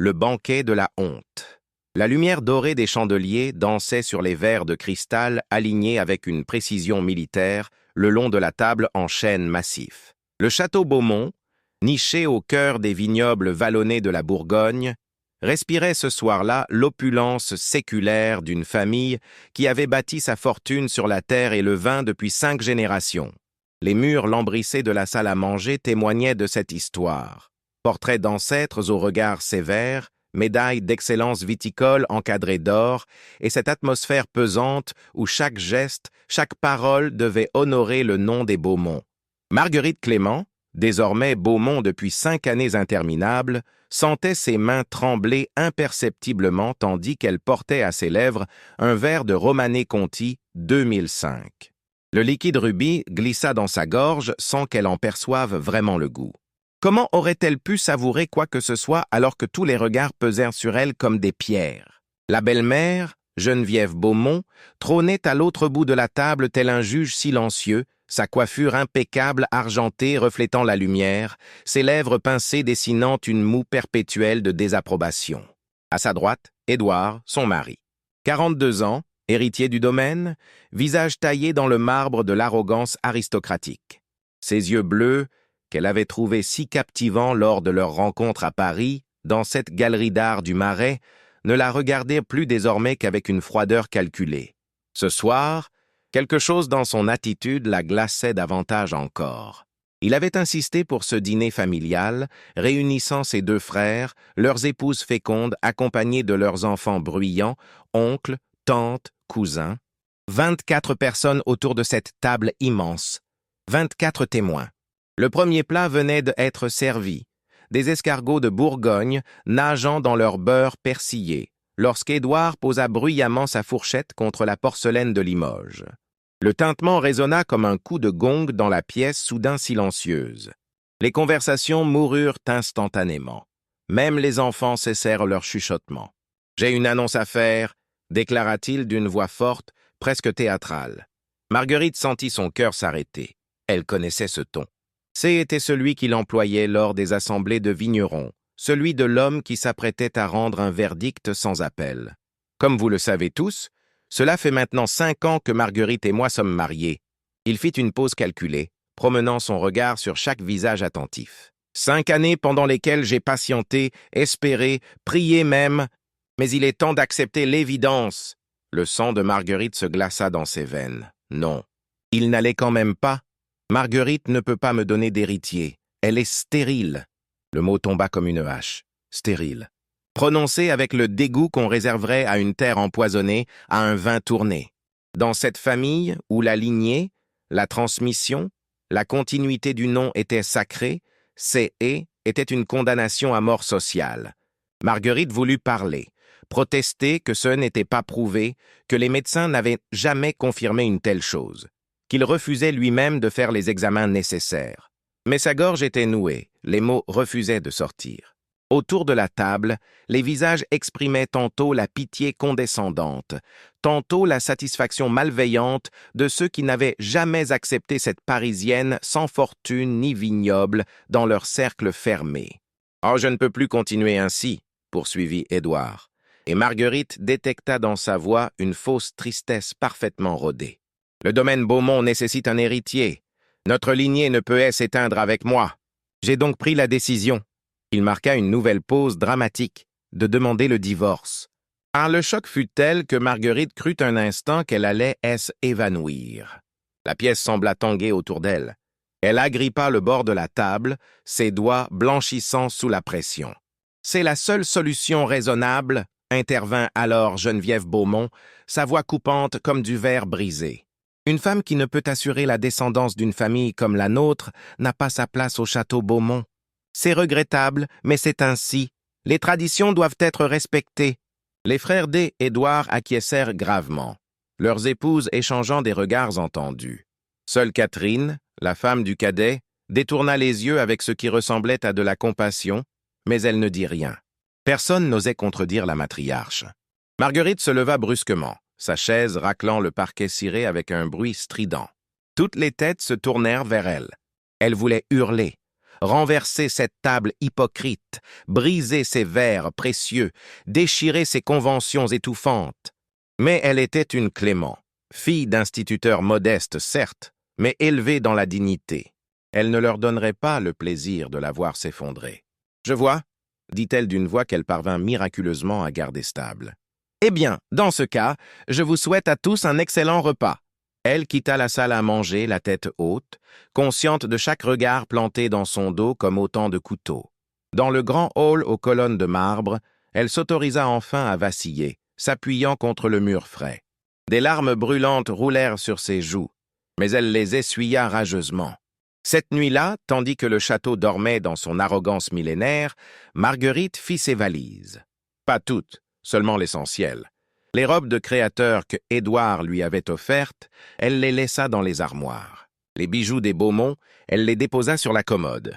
le banquet de la honte. La lumière dorée des chandeliers dansait sur les verres de cristal alignés avec une précision militaire le long de la table en chêne massif. Le château Beaumont, niché au cœur des vignobles vallonnés de la Bourgogne, respirait ce soir-là l'opulence séculaire d'une famille qui avait bâti sa fortune sur la terre et le vin depuis 5 générations. Les murs lambrissés de la salle à manger témoignaient de cette histoire. Portraits d'ancêtres aux regards sévères, médailles d'excellence viticole encadrées d'or, et cette atmosphère pesante où chaque geste, chaque parole devait honorer le nom des Beaumont. Marguerite Clément, désormais Beaumont depuis 5 années interminables, sentait ses mains trembler imperceptiblement tandis qu'elle portait à ses lèvres un verre de Romanée Conti 2005. Le liquide rubis glissa dans sa gorge sans qu'elle en perçoive vraiment le goût. Comment aurait-elle pu savourer quoi que ce soit alors que tous les regards pesèrent sur elle comme des pierres? La belle-mère, Geneviève Beaumont, trônait à l'autre bout de la table tel un juge silencieux, sa coiffure impeccable argentée reflétant la lumière, ses lèvres pincées dessinant une moue perpétuelle de désapprobation. À sa droite, Édouard, son mari. 42 ans, héritier du domaine, visage taillé dans le marbre de l'arrogance aristocratique. Ses yeux bleus, qu'elle avait trouvés si captivants lors de leur rencontre à Paris, dans cette galerie d'art du Marais, ne la regardaient plus désormais qu'avec une froideur calculée. Ce soir, quelque chose dans son attitude la glaçait davantage encore. Il avait insisté pour ce dîner familial, réunissant ses 2 frères, leurs épouses fécondes accompagnées de leurs enfants bruyants, oncles, tantes, cousins. 24 personnes autour de cette table immense. 24 témoins. Le premier plat venait d'être servi, des escargots de Bourgogne nageant dans leur beurre persillé, lorsqu'Édouard posa bruyamment sa fourchette contre la porcelaine de Limoges. Le tintement résonna comme un coup de gong dans la pièce soudain silencieuse. Les conversations moururent instantanément. Même les enfants cessèrent leur chuchotement. « J'ai une annonce à faire », déclara-t-il d'une voix forte, presque théâtrale. Marguerite sentit son cœur s'arrêter. Elle connaissait ce ton. C'était celui qu'il employait lors des assemblées de vignerons, celui de l'homme qui s'apprêtait à rendre un verdict sans appel. Comme vous le savez tous, cela fait maintenant 5 ans que Marguerite et moi sommes mariés. Il fit une pause calculée, promenant son regard sur chaque visage attentif. 5 années pendant lesquelles j'ai patienté, espéré, prié même, mais il est temps d'accepter l'évidence. Le sang de Marguerite se glaça dans ses veines. Non, il n'allait quand même pas. Marguerite ne peut pas me donner d'héritier. Elle est stérile. Le mot tomba comme une hache. Stérile. Prononcé avec le dégoût qu'on réserverait à une terre empoisonnée, à un vin tourné. Dans cette famille où la lignée, la transmission, la continuité du nom étaient sacrées, ces « et » étaient une condamnation à mort sociale. Marguerite voulut parler, protester que ce n'était pas prouvé, que les médecins n'avaient jamais confirmé une telle chose, qu'il refusait lui-même de faire les examens nécessaires. Mais sa gorge était nouée, les mots refusaient de sortir. Autour de la table, les visages exprimaient tantôt la pitié condescendante, tantôt la satisfaction malveillante de ceux qui n'avaient jamais accepté cette Parisienne sans fortune ni vignoble dans leur cercle fermé. « Oh, je ne peux plus continuer ainsi », poursuivit Édouard, et Marguerite détecta dans sa voix une fausse tristesse parfaitement rodée. « Le domaine Beaumont nécessite un héritier. Notre lignée ne peut s'éteindre avec moi. J'ai donc pris la décision. » Il marqua une nouvelle pause dramatique, de demander le divorce. Ah, le choc fut tel que Marguerite crut un instant qu'elle allait s'évanouir. La pièce sembla tanguer autour d'elle. Elle agrippa le bord de la table, ses doigts blanchissant sous la pression. « C'est la seule solution raisonnable, » intervint alors Geneviève Beaumont, sa voix coupante comme du verre brisé. « Une femme qui ne peut assurer la descendance d'une famille comme la nôtre n'a pas sa place au château Beaumont. C'est regrettable, mais c'est ainsi. Les traditions doivent être respectées. » Les frères D. et Édouard acquiescèrent gravement, leurs épouses échangeant des regards entendus. Seule Catherine, la femme du cadet, détourna les yeux avec ce qui ressemblait à de la compassion, mais elle ne dit rien. Personne n'osait contredire la matriarche. Marguerite se leva brusquement, sa chaise raclant le parquet ciré avec un bruit strident. Toutes les têtes se tournèrent vers elle. Elle voulait hurler, renverser cette table hypocrite, briser ses verres précieux, déchirer ses conventions étouffantes. Mais elle était une Clément, fille d'instituteur modeste certes, mais élevée dans la dignité. Elle ne leur donnerait pas le plaisir de la voir s'effondrer. « Je vois », dit-elle d'une voix qu'elle parvint miraculeusement à garder stable. « Eh bien, dans ce cas, je vous souhaite à tous un excellent repas. » Elle quitta la salle à manger, la tête haute, consciente de chaque regard planté dans son dos comme autant de couteaux. Dans le grand hall aux colonnes de marbre, elle s'autorisa enfin à vaciller, s'appuyant contre le mur frais. Des larmes brûlantes roulèrent sur ses joues, mais elle les essuya rageusement. Cette nuit-là, tandis que le château dormait dans son arrogance millénaire, Marguerite fit ses valises. Pas toutes, seulement l'essentiel. Les robes de créateur que Édouard lui avait offertes, elle les laissa dans les armoires. Les bijoux des Beaumont, elle les déposa sur la commode.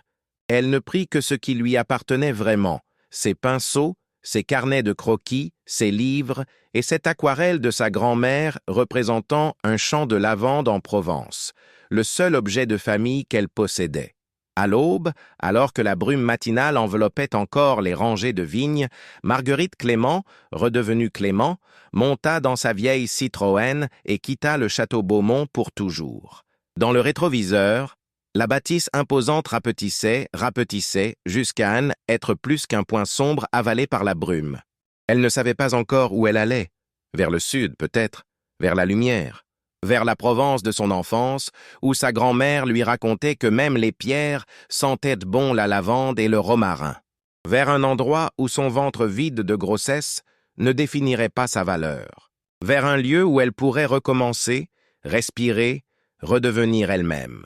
Elle ne prit que ce qui lui appartenait vraiment, ses pinceaux, ses carnets de croquis, ses livres et cette aquarelle de sa grand-mère représentant un champ de lavande en Provence, le seul objet de famille qu'elle possédait. À l'aube, alors que la brume matinale enveloppait encore les rangées de vignes, Marguerite Clément, redevenue Clément, monta dans sa vieille Citroën et quitta le château Beaumont pour toujours. Dans le rétroviseur, la bâtisse imposante rapetissait, jusqu'à être plus qu'un point sombre avalé par la brume. Elle ne savait pas encore où elle allait. Vers le sud, peut-être, vers la lumière. Vers la Provence de son enfance, où sa grand-mère lui racontait que même les pierres sentaient bon la lavande et le romarin. Vers un endroit où son ventre vide de grossesse ne définirait pas sa valeur. Vers un lieu où elle pourrait recommencer, respirer, redevenir elle-même.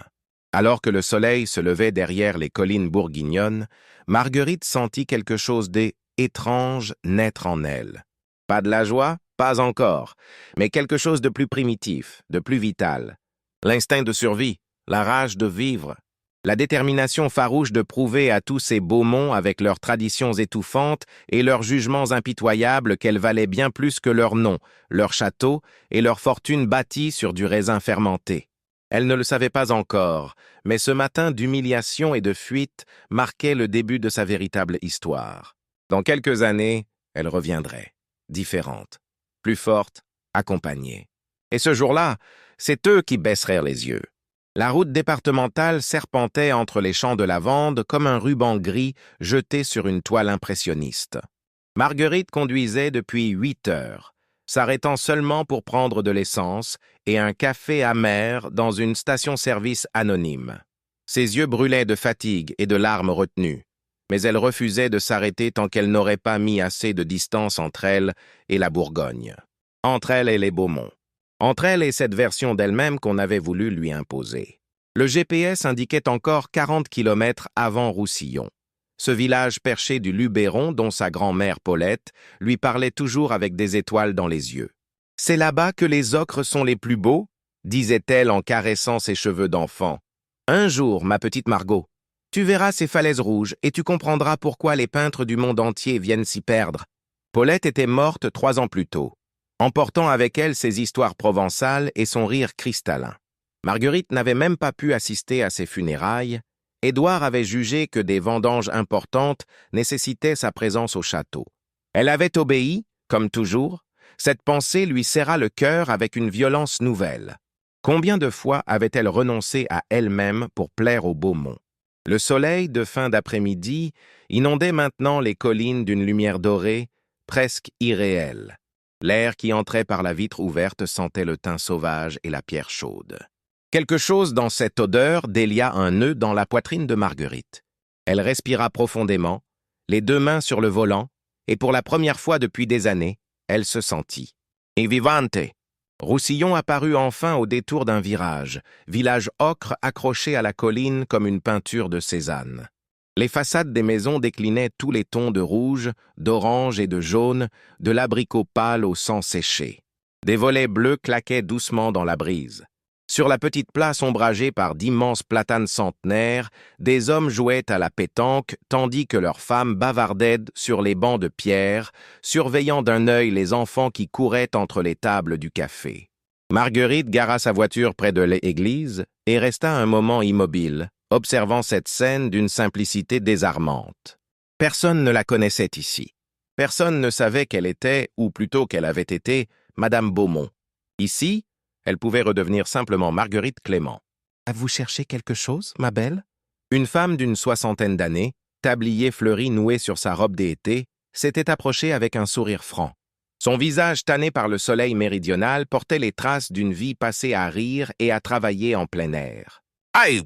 Alors que le soleil se levait derrière les collines bourguignonnes, Marguerite sentit quelque chose d'étrange naître en elle. Pas de la joie? Pas encore, mais quelque chose de plus primitif, de plus vital. L'instinct de survie, la rage de vivre, la détermination farouche de prouver à tous ces Beaumont avec leurs traditions étouffantes et leurs jugements impitoyables qu'elles valaient bien plus que leur nom, leur château et leur fortune bâtie sur du raisin fermenté. Elle ne le savait pas encore, mais ce matin d'humiliation et de fuite marquait le début de sa véritable histoire. Dans quelques années, elle reviendrait, différente. Plus forte, accompagnée. Et ce jour-là, c'est eux qui baissèrent les yeux. La route départementale serpentait entre les champs de lavande comme un ruban gris jeté sur une toile impressionniste. Marguerite conduisait depuis 8 heures, s'arrêtant seulement pour prendre de l'essence et un café amer dans une station-service anonyme. Ses yeux brûlaient de fatigue et de larmes retenues, mais elle refusait de s'arrêter tant qu'elle n'aurait pas mis assez de distance entre elle et la Bourgogne, entre elle et les Beaumont, entre elle et cette version d'elle-même qu'on avait voulu lui imposer. Le GPS indiquait encore 40 kilomètres avant Roussillon, ce village perché du Luberon dont sa grand-mère Paulette lui parlait toujours avec des étoiles dans les yeux. « C'est là-bas que les ocres sont les plus beaux ?» disait-elle en caressant ses cheveux d'enfant. « Un jour, ma petite Margot, tu verras ces falaises rouges et tu comprendras pourquoi les peintres du monde entier viennent s'y perdre. » Paulette était morte 3 ans plus tôt, emportant avec elle ses histoires provençales et son rire cristallin. Marguerite n'avait même pas pu assister à ses funérailles. Édouard avait jugé que des vendanges importantes nécessitaient sa présence au château. Elle avait obéi, comme toujours. Cette pensée lui serra le cœur avec une violence nouvelle. Combien de fois avait-elle renoncé à elle-même pour plaire aux Beaumont? Le soleil de fin d'après-midi inondait maintenant les collines d'une lumière dorée, presque irréelle. L'air qui entrait par la vitre ouverte sentait le thym sauvage et la pierre chaude. Quelque chose dans cette odeur délia un nœud dans la poitrine de Marguerite. Elle respira profondément, les 2 mains sur le volant, et pour la première fois depuis des années, elle se sentit. « E vivante !» Roussillon apparut enfin au détour d'un virage, village ocre accroché à la colline comme une peinture de Cézanne. Les façades des maisons déclinaient tous les tons de rouge, d'orange et de jaune, de l'abricot pâle au sang séché. Des volets bleus claquaient doucement dans la brise. Sur la petite place ombragée par d'immenses platanes centenaires, des hommes jouaient à la pétanque, tandis que leurs femmes bavardaient sur les bancs de pierre, surveillant d'un œil les enfants qui couraient entre les tables du café. Marguerite gara sa voiture près de l'église et resta un moment immobile, observant cette scène d'une simplicité désarmante. Personne ne la connaissait ici. Personne ne savait qu'elle était, ou plutôt qu'elle avait été, Madame Beaumont. Ici, elle pouvait redevenir simplement Marguerite Clément. « Vous cherchez quelque chose, ma belle ?» Une femme d'une 60aine d'années, tablier fleuri noué sur sa robe d'été, s'était approchée avec un sourire franc. Son visage tanné par le soleil méridional portait les traces d'une vie passée à rire et à travailler en plein air. « Aïe!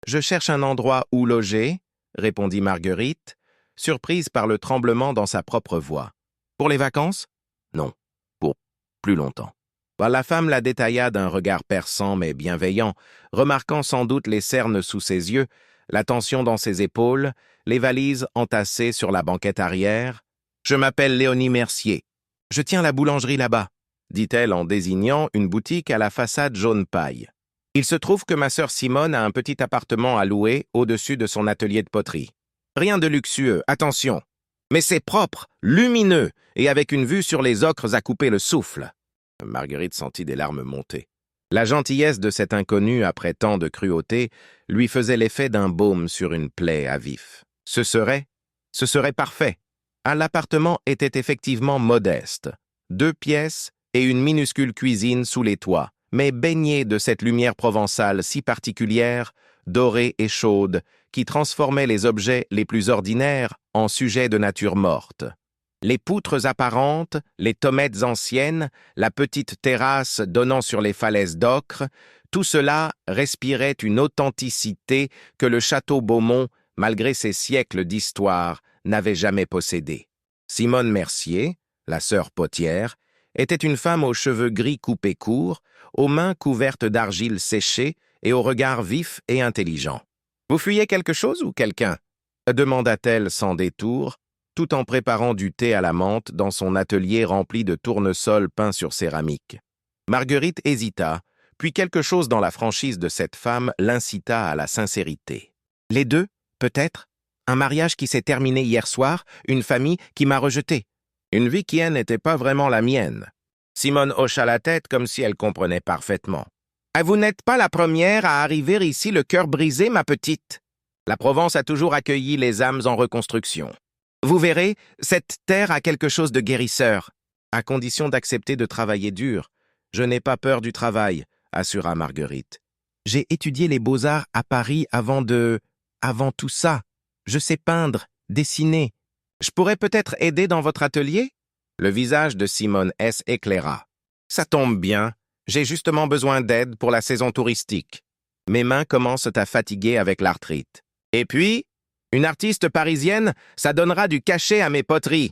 Je cherche un endroit où loger, » répondit Marguerite, surprise par le tremblement dans sa propre voix. « Pour les vacances? Non, pour plus longtemps. » La femme la détailla d'un regard perçant mais bienveillant, remarquant sans doute les cernes sous ses yeux, la tension dans ses épaules, les valises entassées sur la banquette arrière. « Je m'appelle Léonie Mercier. Je tiens la boulangerie là-bas, » dit-elle en désignant une boutique à la façade jaune paille. « Il se trouve que ma sœur Simone a un petit appartement à louer au-dessus de son atelier de poterie. Rien de luxueux, attention, mais c'est propre, lumineux et avec une vue sur les ocres à couper le souffle. » Marguerite sentit des larmes monter. La gentillesse de cet inconnu après tant de cruauté lui faisait l'effet d'un baume sur une plaie à vif. Ce serait parfait. L'appartement était effectivement modeste. 2 pièces et une minuscule cuisine sous les toits, mais baignée de cette lumière provençale si particulière, dorée et chaude, qui transformait les objets les plus ordinaires en sujets de nature morte. Les poutres apparentes, les tommettes anciennes, la petite terrasse donnant sur les falaises d'ocre, tout cela respirait une authenticité que le château Beaumont, malgré ses siècles d'histoire, n'avait jamais possédée. Simone Mercier, la sœur potière, était une femme aux cheveux gris coupés courts, aux mains couvertes d'argile séchée et au regard vif et intelligent. « Vous fuyez quelque chose ou quelqu'un » demanda-t-elle sans détour, tout en préparant du thé à la menthe dans son atelier rempli de tournesols peints sur céramique. Marguerite hésita, puis quelque chose dans la franchise de cette femme l'incita à la sincérité. « Les deux, peut-être? Un mariage qui s'est terminé hier soir, une famille qui m'a rejeté. Une vie qui n'était pas vraiment la mienne. » Simone hocha la tête comme si elle comprenait parfaitement. « Vous n'êtes pas la première à arriver ici le cœur brisé, ma petite. La Provence a toujours accueilli les âmes en reconstruction. Vous verrez, cette terre a quelque chose de guérisseur, à condition d'accepter de travailler dur. Je n'ai pas peur du travail, » assura Marguerite. « J'ai étudié les beaux-arts à Paris avant tout ça. Je sais peindre, dessiner. Je pourrais peut-être aider dans votre atelier ?» Le visage de Simone S. éclaira. « Ça tombe bien, j'ai justement besoin d'aide pour la saison touristique. Mes mains commencent à fatiguer avec l'arthrite. Et puis, une artiste parisienne, ça donnera du cachet à mes poteries. »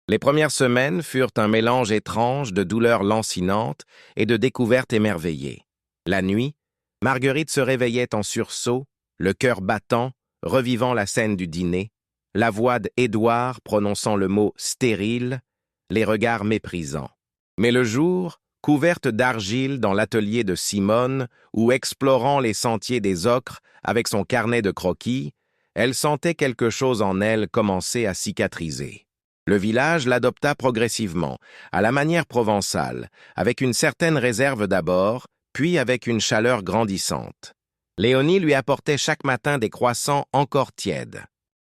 Les premières semaines furent un mélange étrange de douleurs lancinantes et de découvertes émerveillées. La nuit, Marguerite se réveillait en sursaut, le cœur battant, revivant la scène du dîner, la voix d'Édouard prononçant le mot « stérile », les regards méprisants. Mais le jour, couverte d'argile dans l'atelier de Simone ou explorant les sentiers des ocres avec son carnet de croquis, elle sentait quelque chose en elle commencer à cicatriser. Le village l'adopta progressivement, à la manière provençale, avec une certaine réserve d'abord, puis avec une chaleur grandissante. Léonie lui apportait chaque matin des croissants encore tièdes.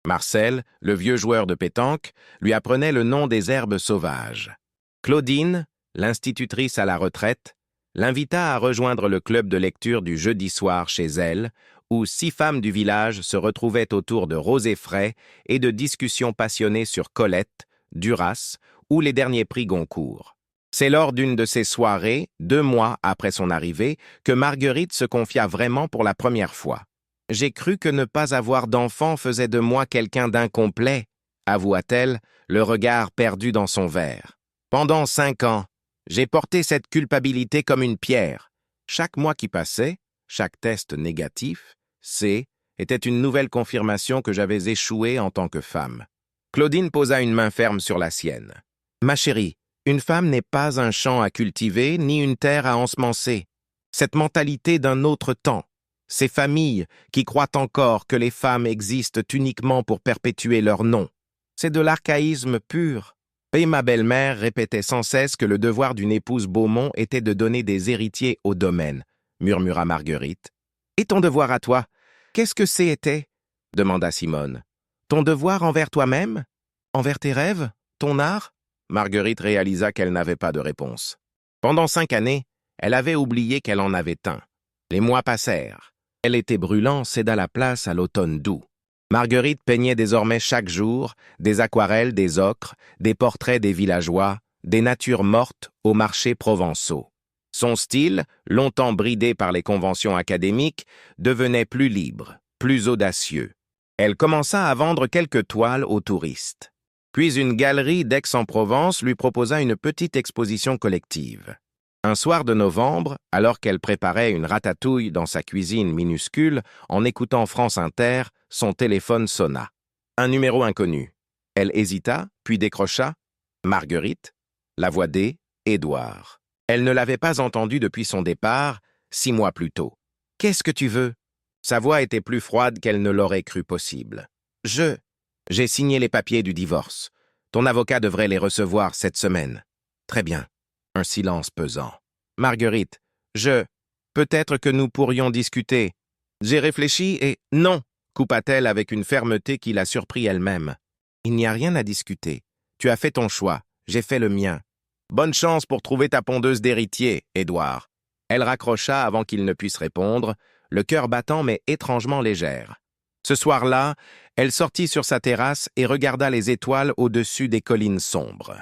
Marcel, le vieux joueur de pétanque, lui apprenait le nom des herbes sauvages. Claudine, l'institutrice à la retraite, l'invita à rejoindre le club de lecture du jeudi soir chez elle, où 6 femmes du village se retrouvaient autour de rosés frais et de discussions passionnées sur Colette, Duras ou les derniers prix Goncourt. C'est lors d'une de ces soirées, 2 mois après son arrivée, que Marguerite se confia vraiment pour la première fois. « J'ai cru que ne pas avoir d'enfant faisait de moi quelqu'un d'incomplet, » avoua-t-elle, le regard perdu dans son verre. « Pendant 5 ans, j'ai porté cette culpabilité comme une pierre. Chaque mois qui passait, chaque test négatif, était une nouvelle confirmation que j'avais échoué en tant que femme. » Claudine posa une main ferme sur la sienne. « Ma chérie, une femme n'est pas un champ à cultiver, ni une terre à ensemencer. Cette mentalité d'un autre temps, ces familles qui croient encore que les femmes existent uniquement pour perpétuer leur nom, c'est de l'archaïsme pur. » Et ma belle-mère répétait sans cesse que le devoir d'une épouse Beaumont était de donner des héritiers au domaine, murmura Marguerite. « Et ton devoir à toi? Qu'est-ce que c'était? Demanda Simone. Ton devoir envers toi-même? Envers tes rêves? Ton art? Marguerite réalisa qu'elle n'avait pas de réponse. Pendant 5 années, elle avait oublié qu'elle en avait un. Les mois passèrent. L'été brûlant céda la place à l'automne doux. Marguerite peignait désormais chaque jour des aquarelles, des ocres, des portraits des villageois, des natures mortes aux marchés provençaux. Son style, longtemps bridé par les conventions académiques, devenait plus libre, plus audacieux. Elle commença à vendre quelques toiles aux touristes. Puis une galerie d'Aix-en-Provence lui proposa une petite exposition collective. Un soir de novembre, alors qu'elle préparait une ratatouille dans sa cuisine minuscule, en écoutant France Inter, son téléphone sonna. Un numéro inconnu. Elle hésita, puis décrocha. Marguerite, la voix d'Édouard. Elle ne l'avait pas entendu depuis son départ, 6 mois plus tôt. « Qu'est-ce que tu veux ?» Sa voix était plus froide qu'elle ne l'aurait cru possible. « J'ai signé les papiers du divorce. Ton avocat devrait les recevoir cette semaine. »« Très bien. » Un silence pesant. « Marguerite, peut-être que nous pourrions discuter. » J'ai réfléchi et « Non !» coupa-t-elle avec une fermeté qui la surprit elle-même. « Il n'y a rien à discuter. Tu as fait ton choix. J'ai fait le mien. Bonne chance pour trouver ta pondeuse d'héritier, Édouard. » Elle raccrocha avant qu'il ne puisse répondre, le cœur battant mais étrangement légère. Ce soir-là, elle sortit sur sa terrasse et regarda les étoiles au-dessus des collines sombres.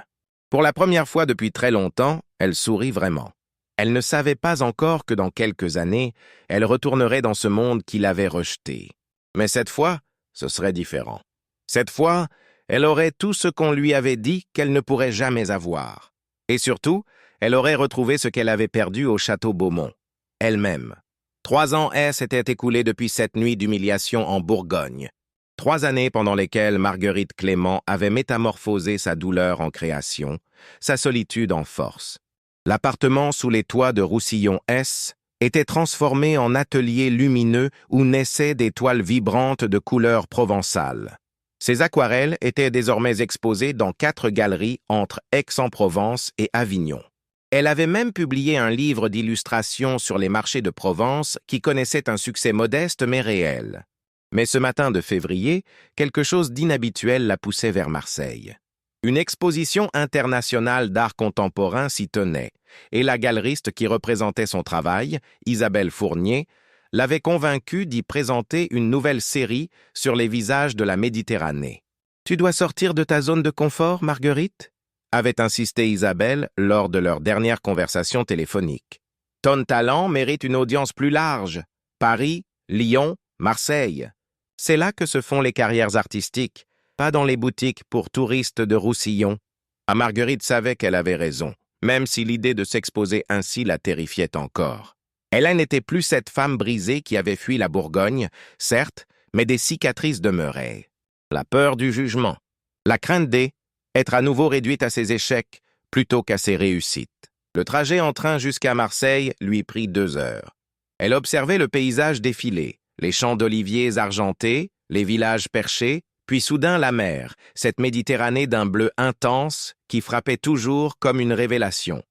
Pour la première fois depuis très longtemps, elle sourit vraiment. Elle ne savait pas encore que dans quelques années, elle retournerait dans ce monde qui l'avait rejetée. Mais cette fois, ce serait différent. Cette fois, elle aurait tout ce qu'on lui avait dit qu'elle ne pourrait jamais avoir. Et surtout, elle aurait retrouvé ce qu'elle avait perdu au château Beaumont, elle-même. 3 ans s'étaient écoulés depuis cette nuit d'humiliation en Bourgogne. 3 années pendant lesquelles Marguerite Clément avait métamorphosé sa douleur en création, sa solitude en force. L'appartement sous les toits de Roussillon-S était transformé en atelier lumineux où naissaient des toiles vibrantes de couleurs provençales. Ses aquarelles étaient désormais exposées dans 4 galeries entre Aix-en-Provence et Avignon. Elle avait même publié un livre d'illustrations sur les marchés de Provence qui connaissait un succès modeste mais réel. Mais ce matin de février, quelque chose d'inhabituel la poussait vers Marseille. Une exposition internationale d'art contemporain s'y tenait, et la galeriste qui représentait son travail, Isabelle Fournier, l'avait convaincue d'y présenter une nouvelle série sur les visages de la Méditerranée. « Tu dois sortir de ta zone de confort, Marguerite ?» avait insisté Isabelle lors de leur dernière conversation téléphonique. « Ton talent mérite une audience plus large. Paris, Lyon, Marseille. C'est là que se font les carrières artistiques, pas dans les boutiques pour touristes de Roussillon. » Marguerite savait qu'elle avait raison, même si l'idée de s'exposer ainsi la terrifiait encore. Elle n'était plus cette femme brisée qui avait fui la Bourgogne, certes, mais des cicatrices demeuraient. La peur du jugement, la crainte d'être à nouveau réduite à ses échecs plutôt qu'à ses réussites. Le trajet en train jusqu'à Marseille lui prit 2 heures. Elle observait le paysage défiler, les champs d'oliviers argentés, les villages perchés, puis soudain la mer, cette Méditerranée d'un bleu intense qui frappait toujours comme une révélation.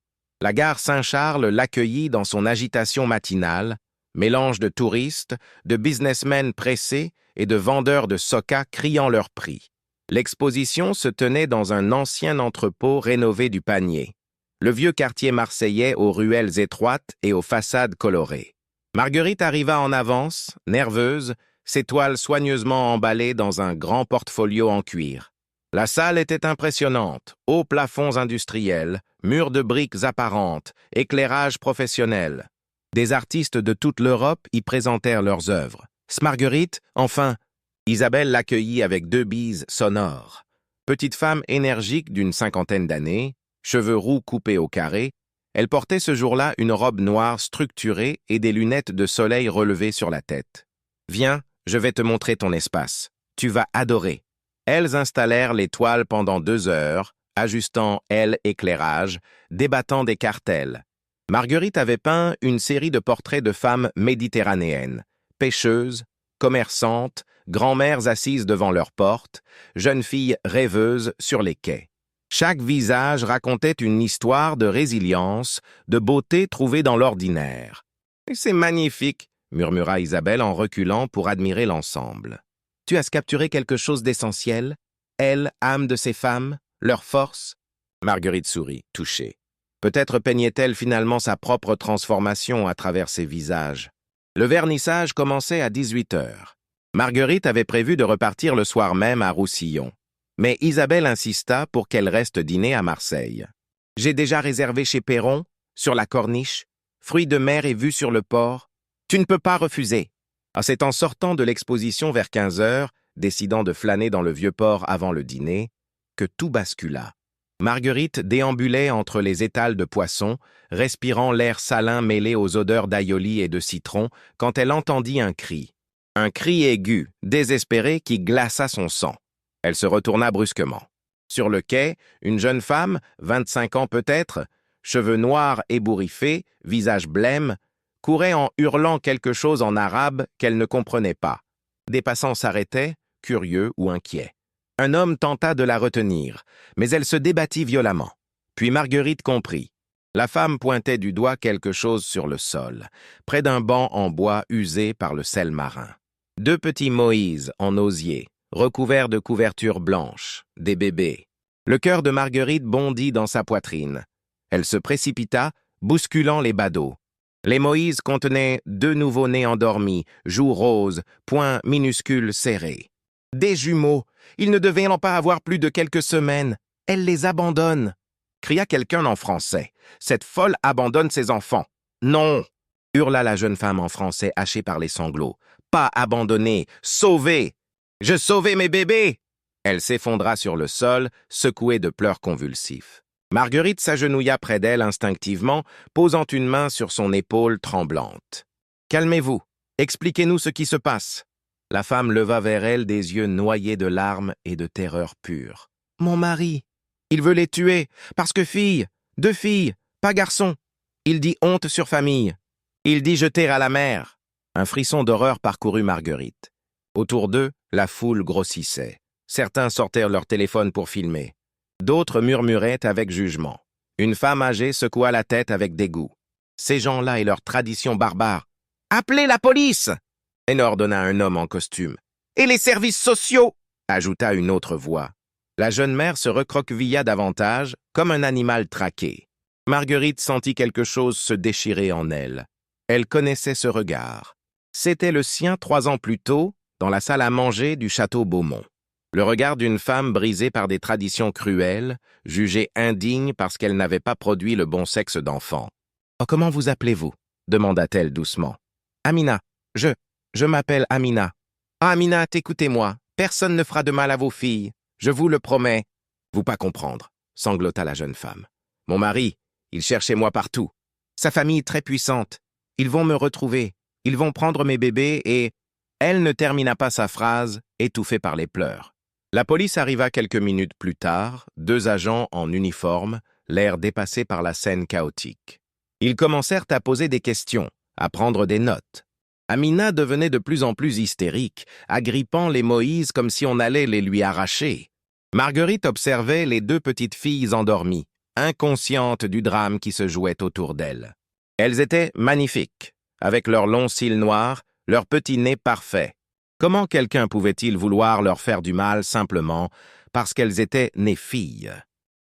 La gare Saint-Charles l'accueillit dans son agitation matinale, mélange de touristes, de businessmen pressés et de vendeurs de soca criant leur prix. L'exposition se tenait dans un ancien entrepôt rénové du Panier, le vieux quartier marseillais aux ruelles étroites et aux façades colorées. Marguerite arriva en avance, nerveuse, ses toiles soigneusement emballées dans un grand portfolio en cuir. La salle était impressionnante, hauts plafonds industriels, murs de briques apparentes, éclairage professionnel. Des artistes de toute l'Europe y présentèrent leurs œuvres. Marguerite, enfin, Isabelle l'accueillit avec 2 bises sonores. Petite femme énergique d'une 50aine d'années, cheveux roux coupés au carré, elle portait ce jour-là une robe noire structurée et des lunettes de soleil relevées sur la tête. « Viens, je vais te montrer ton espace. Tu vas adorer. » Elles installèrent les toiles pendant 2 heures, ajustant, éclairage, débattant des cartels. Marguerite avait peint une série de portraits de femmes méditerranéennes, pêcheuses, commerçantes, grand-mères assises devant leurs portes, jeunes filles rêveuses sur les quais. Chaque visage racontait une histoire de résilience, de beauté trouvée dans l'ordinaire. « C'est magnifique !» murmura Isabelle en reculant pour admirer l'ensemble. « Tu as capturé quelque chose d'essentiel? Elle, âme de ces femmes, leur force ?» Marguerite sourit, touchée. Peut-être peignait-elle finalement sa propre transformation à travers ses visages. Le vernissage commençait à 18 heures. Marguerite avait prévu de repartir le soir même à Roussillon. Mais Isabelle insista pour qu'elle reste dîner à Marseille. « J'ai déjà réservé chez Perron, sur la corniche, fruits de mer et vue sur le port. Tu ne peux pas refuser. » C'est en sortant de l'exposition vers 15 heures, décidant de flâner dans le vieux port avant le dîner, que tout bascula. Marguerite déambulait entre les étals de poissons, respirant l'air salin mêlé aux odeurs d'aïoli et de citron, quand elle entendit un cri. Un cri aigu, désespéré, qui glaça son sang. Elle se retourna brusquement. Sur le quai, une jeune femme, 25 ans peut-être, cheveux noirs ébouriffés, visage blême, courait en hurlant quelque chose en arabe qu'elle ne comprenait pas. Des passants s'arrêtaient, curieux ou inquiets. Un homme tenta de la retenir, mais elle se débattit violemment. Puis Marguerite comprit. La femme pointait du doigt quelque chose sur le sol, près d'un banc en bois usé par le sel marin. Deux petits Moïse en osier, recouverts de couvertures blanches, des bébés. Le cœur de Marguerite bondit dans sa poitrine. Elle se précipita, bousculant les badauds. Les Moïse contenaient deux nouveau-nés endormis, joues roses, poings minuscules serrés. Des jumeaux! Ils ne devaient en pas avoir plus de quelques semaines. Elle les abandonne! Cria quelqu'un en français. Cette folle abandonne ses enfants. Non! Hurla la jeune femme en français hachée par les sanglots. Pas abandonner, sauver! Je sauvais mes bébés! Elle s'effondra sur le sol, secouée de pleurs convulsifs. Marguerite s'agenouilla près d'elle instinctivement, posant une main sur son épaule tremblante. « Calmez-vous, expliquez-nous ce qui se passe. » La femme leva vers elle des yeux noyés de larmes et de terreur pure. « Mon mari, il veut les tuer, parce que fille, deux filles, pas garçon. Il dit honte sur famille. Il dit jeter à la mer. » Un frisson d'horreur parcourut Marguerite. Autour d'eux, la foule grossissait. Certains sortèrent leur téléphone pour filmer. D'autres murmuraient avec jugement. Une femme âgée secoua la tête avec dégoût. Ces gens-là et leurs traditions barbares. « Appelez la police !» ordonna un homme en costume. « Et les services sociaux !» ajouta une autre voix. La jeune mère se recroquevilla davantage, comme un animal traqué. Marguerite sentit quelque chose se déchirer en elle. Elle connaissait ce regard. C'était le sien 3 ans plus tôt, dans la salle à manger du château Beaumont. Le regard d'une femme brisée par des traditions cruelles, jugée indigne parce qu'elle n'avait pas produit le bon sexe d'enfant. « Oh, comment vous appelez-vous » demanda-t-elle doucement. « Amina. Je m'appelle Amina. »« Ah, Amina, écoutez-moi. Personne ne fera de mal à vos filles. Je vous le promets. »« Vous pas comprendre, » sanglota la jeune femme. « Mon mari, il cherchait moi partout. Sa famille très puissante. Ils vont me retrouver. Ils vont prendre mes bébés et... » Elle ne termina pas sa phrase, étouffée par les pleurs. La police arriva quelques minutes plus tard, 2 agents en uniforme, l'air dépassé par la scène chaotique. Ils commencèrent à poser des questions, à prendre des notes. Amina devenait de plus en plus hystérique, agrippant les Moïse comme si on allait les lui arracher. Marguerite observait les 2 petites filles endormies, inconscientes du drame qui se jouait autour d'elles. Elles étaient magnifiques, avec leurs longs cils noirs, leurs petits nez parfaits. Comment quelqu'un pouvait-il vouloir leur faire du mal simplement parce qu'elles étaient nées filles?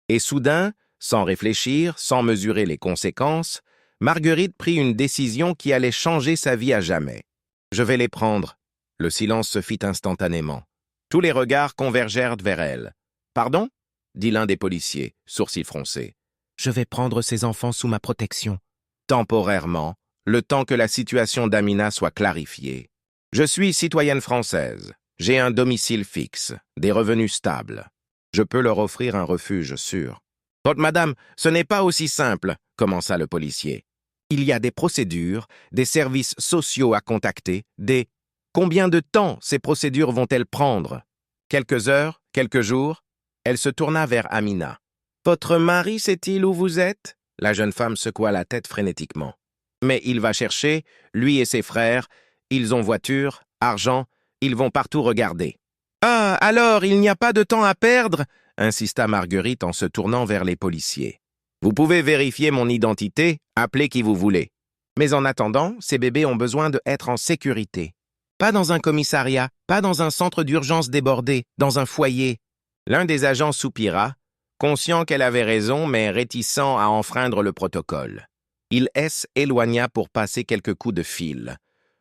Et soudain, sans réfléchir, sans mesurer les conséquences, Marguerite prit une décision qui allait changer sa vie à jamais. « Je vais les prendre. » Le silence se fit instantanément. Tous les regards convergèrent vers elle. « Pardon ?» dit l'un des policiers, sourcils froncés. « Je vais prendre ces enfants sous ma protection. » Temporairement, le temps que la situation d'Amina soit clarifiée. « Je suis citoyenne française. J'ai un domicile fixe, des revenus stables. Je peux leur offrir un refuge sûr. »« Oh, madame, ce n'est pas aussi simple, » commença le policier. « Il y a des procédures, des services sociaux à contacter, des... Combien de temps ces procédures vont-elles prendre? Quelques heures? Quelques jours ?» Elle se tourna vers Amina. « Votre mari sait-il où vous êtes ?» La jeune femme secoua la tête frénétiquement. « Mais il va chercher, lui et ses frères. Ils ont voiture, argent, ils vont partout regarder. »« Ah, alors, il n'y a pas de temps à perdre ?» insista Marguerite en se tournant vers les policiers. « Vous pouvez vérifier mon identité, appelez qui vous voulez. Mais en attendant, ces bébés ont besoin d'être en sécurité. Pas dans un commissariat, pas dans un centre d'urgence débordé, dans un foyer. L'un des agents soupira, conscient qu'elle avait raison, mais réticent à enfreindre le protocole. Il s'éloigna pour passer quelques coups de fil.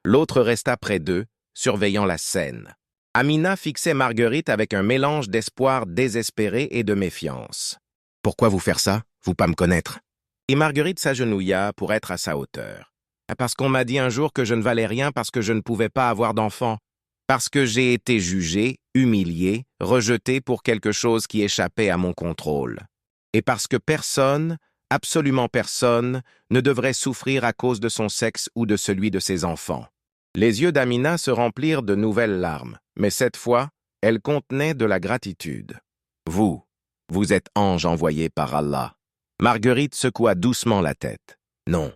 L'autre resta près d'eux, surveillant la scène. Amina fixait Marguerite avec un mélange d'espoir désespéré et de méfiance. « Pourquoi vous faire ça? Vous pas me connaître. » Et Marguerite s'agenouilla pour être à sa hauteur. « Parce qu'on m'a dit un jour que je ne valais rien parce que je ne pouvais pas avoir d'enfant. Parce que j'ai été jugé, humilié, rejeté pour quelque chose qui échappait à mon contrôle. Et parce que personne, absolument personne, ne devrait souffrir à cause de son sexe ou de celui de ses enfants. » Les yeux d'Amina se remplirent de nouvelles larmes, mais cette fois, elles contenaient de la gratitude. « Vous êtes ange envoyé par Allah. » Marguerite secoua doucement la tête. « Non,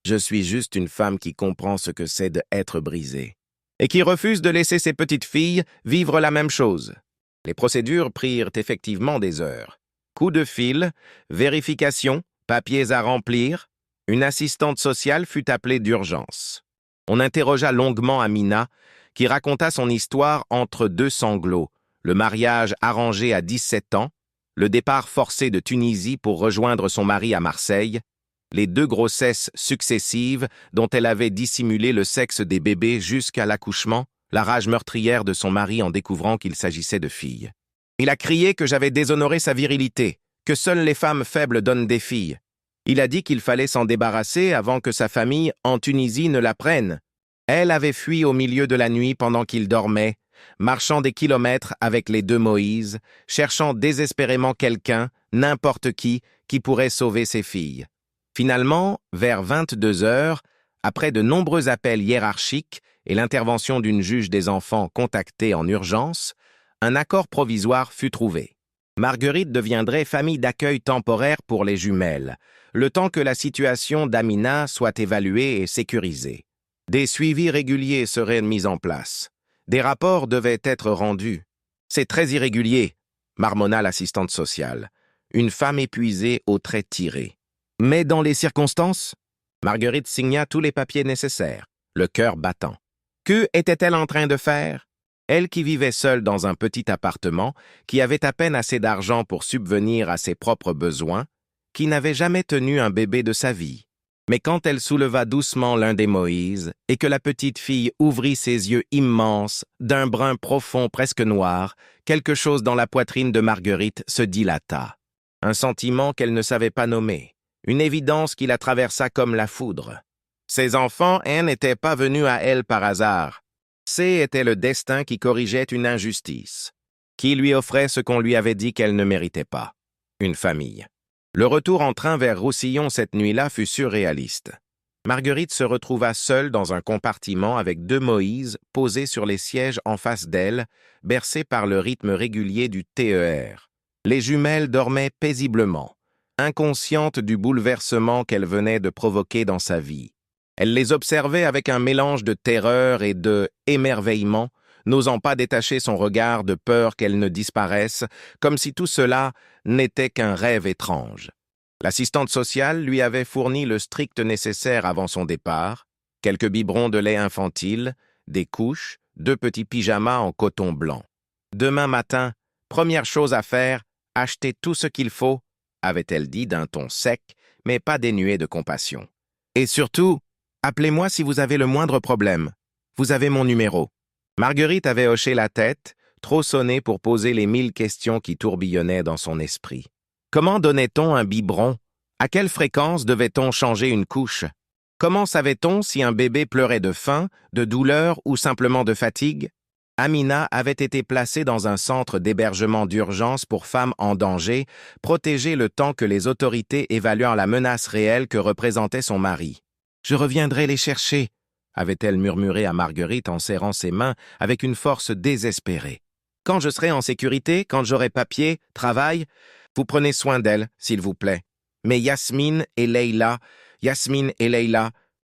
je suis juste une femme qui comprend ce que c'est d'être brisée et qui refuse de laisser ses petites filles vivre la même chose. » Les procédures prirent effectivement des heures. Coup de fil, vérification, papiers à remplir, une assistante sociale fut appelée d'urgence. On interrogea longuement Amina, qui raconta son histoire entre deux sanglots, le mariage arrangé à 17 ans, le départ forcé de Tunisie pour rejoindre son mari à Marseille, les 2 grossesses successives dont elle avait dissimulé le sexe des bébés jusqu'à l'accouchement, la rage meurtrière de son mari en découvrant qu'il s'agissait de filles. Il a crié que j'avais déshonoré sa virilité, que seules les femmes faibles donnent des filles. Il a dit qu'il fallait s'en débarrasser avant que sa famille, en Tunisie, ne la prenne. Elle avait fui au milieu de la nuit pendant qu'il dormait, marchant des kilomètres avec les 2 Moïse, cherchant désespérément quelqu'un, n'importe qui pourrait sauver ses filles. Finalement, vers 22 heures, après de nombreux appels hiérarchiques et l'intervention d'une juge des enfants contactée en urgence, un accord provisoire fut trouvé. Marguerite deviendrait famille d'accueil temporaire pour les jumelles, le temps que la situation d'Amina soit évaluée et sécurisée. Des suivis réguliers seraient mis en place. Des rapports devaient être rendus. « C'est très irrégulier », marmonna l'assistante sociale, une femme épuisée aux traits tirés. « Mais dans les circonstances ?» Marguerite signa tous les papiers nécessaires, le cœur battant. Que était-elle en train de faire? Elle qui vivait seule dans un petit appartement, qui avait à peine assez d'argent pour subvenir à ses propres besoins, qui n'avait jamais tenu un bébé de sa vie. Mais quand elle souleva doucement l'un des Moïse et que la petite fille ouvrit ses yeux immenses, d'un brun profond presque noir, quelque chose dans la poitrine de Marguerite se dilata. Un sentiment qu'elle ne savait pas nommer, une évidence qui la traversa comme la foudre. Ses enfants, n'étaient pas venus à elle par hasard. Était le destin qui corrigeait une injustice, qui lui offrait ce qu'on lui avait dit qu'elle ne méritait pas, une famille. Le retour en train vers Roussillon cette nuit-là fut surréaliste. Marguerite se retrouva seule dans un compartiment avec 2 Moïse posés sur les sièges en face d'elle, bercés par le rythme régulier du TER. Les jumelles dormaient paisiblement, inconscientes du bouleversement qu'elle venait de provoquer dans sa vie. Elle les observait avec un mélange de terreur et de émerveillement, n'osant pas détacher son regard de peur qu'elle ne disparaisse, comme si tout cela n'était qu'un rêve étrange. L'assistante sociale lui avait fourni le strict nécessaire avant son départ, quelques biberons de lait infantile, des couches, 2 petits pyjamas en coton blanc. Demain matin, première chose à faire, acheter tout ce qu'il faut, avait-elle dit d'un ton sec, mais pas dénué de compassion. Et surtout, appelez-moi si vous avez le moindre problème. Vous avez mon numéro. Marguerite avait hoché la tête, trop sonnée pour poser les 1000 questions qui tourbillonnaient dans son esprit. Comment donnait-on un biberon? À quelle fréquence devait-on changer une couche? Comment savait-on si un bébé pleurait de faim, de douleur ou simplement de fatigue? Amina avait été placée dans un centre d'hébergement d'urgence pour femmes en danger, protégée le temps que les autorités évaluant la menace réelle que représentait son mari. « Je reviendrai les chercher », avait-elle murmuré à Marguerite en serrant ses mains avec une force désespérée. « Quand je serai en sécurité, quand j'aurai papier, travail, vous prenez soin d'elle, s'il vous plaît. Mais Yasmine et Leïla, Yasmine et Leïla. »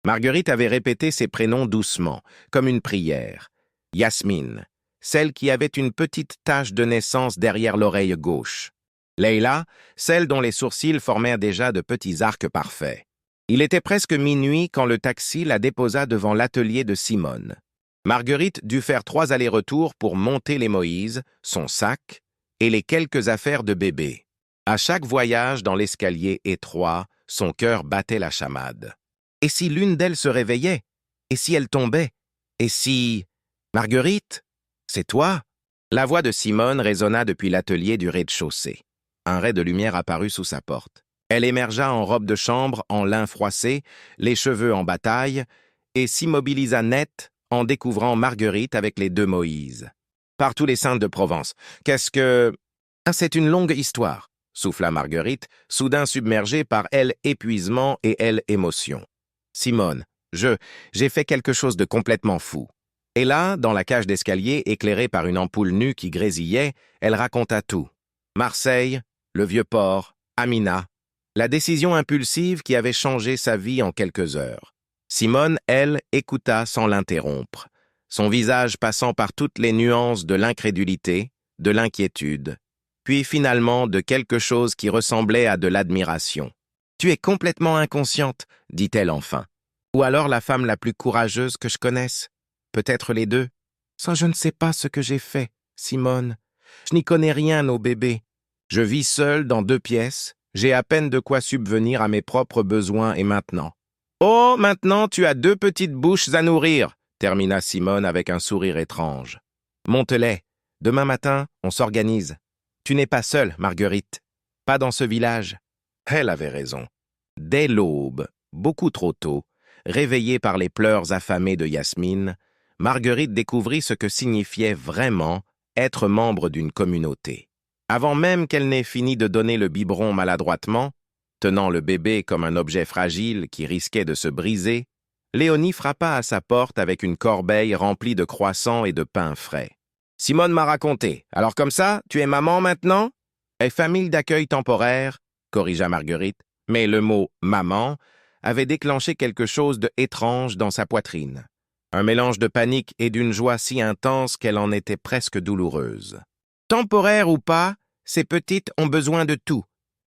Marguerite avait répété ses prénoms doucement, comme une prière. Yasmine, celle qui avait une petite tache de naissance derrière l'oreille gauche. Leïla, celle dont les sourcils formèrent déjà de petits arcs parfaits. Il était presque minuit quand le taxi la déposa devant l'atelier de Simone. Marguerite dut faire 3 allers-retours pour monter les Moïse, son sac et les quelques affaires de bébé. À chaque voyage dans l'escalier étroit, son cœur battait la chamade. Et si l'une d'elles se réveillait? Et si elle tombait? Et si... Marguerite? C'est toi? La voix de Simone résonna depuis l'atelier du rez-de-chaussée. Un ray de lumière apparut sous sa porte. Elle émergea en robe de chambre, en lin froissé, les cheveux en bataille, et s'immobilisa net en découvrant Marguerite avec les 2 Moïse. Par tous les saints de Provence, qu'est-ce que... Ah, c'est une longue histoire, souffla Marguerite, soudain submergée par elle épuisement et elle émotion. Simone, j'ai fait quelque chose de complètement fou. Et là, dans la cage d'escalier, éclairée par une ampoule nue qui grésillait, elle raconta tout. Marseille, le vieux port, Amina, la décision impulsive qui avait changé sa vie en quelques heures. Simone, elle, écouta sans l'interrompre, son visage passant par toutes les nuances de l'incrédulité, de l'inquiétude, puis finalement de quelque chose qui ressemblait à de l'admiration. « Tu es complètement inconsciente, dit-elle enfin. Ou alors la femme la plus courageuse que je connaisse. Peut-être les deux. Ça, je ne sais pas ce que j'ai fait, Simone. Je n'y connais rien aux bébés. Je vis seule dans 2 pièces. J'ai à peine de quoi subvenir à mes propres besoins et maintenant. Oh, maintenant tu as 2 petites bouches à nourrir, termina Simone avec un sourire étrange. Monte-les. Demain matin, on s'organise. Tu n'es pas seule, Marguerite. Pas dans ce village. Elle avait raison. Dès l'aube, beaucoup trop tôt, réveillée par les pleurs affamés de Yasmine, Marguerite découvrit ce que signifiait vraiment être membre d'une communauté. Avant même qu'elle n'ait fini de donner le biberon maladroitement, tenant le bébé comme un objet fragile qui risquait de se briser, Léonie frappa à sa porte avec une corbeille remplie de croissants et de pain frais. « Simone m'a raconté. Alors comme ça, tu es maman maintenant ?»« Et famille d'accueil temporaire », corrigea Marguerite, mais le mot « maman » avait déclenché quelque chose d'étrange dans sa poitrine. Un mélange de panique et d'une joie si intense qu'elle en était presque douloureuse. Temporaire ou pas, ces petites ont besoin de tout.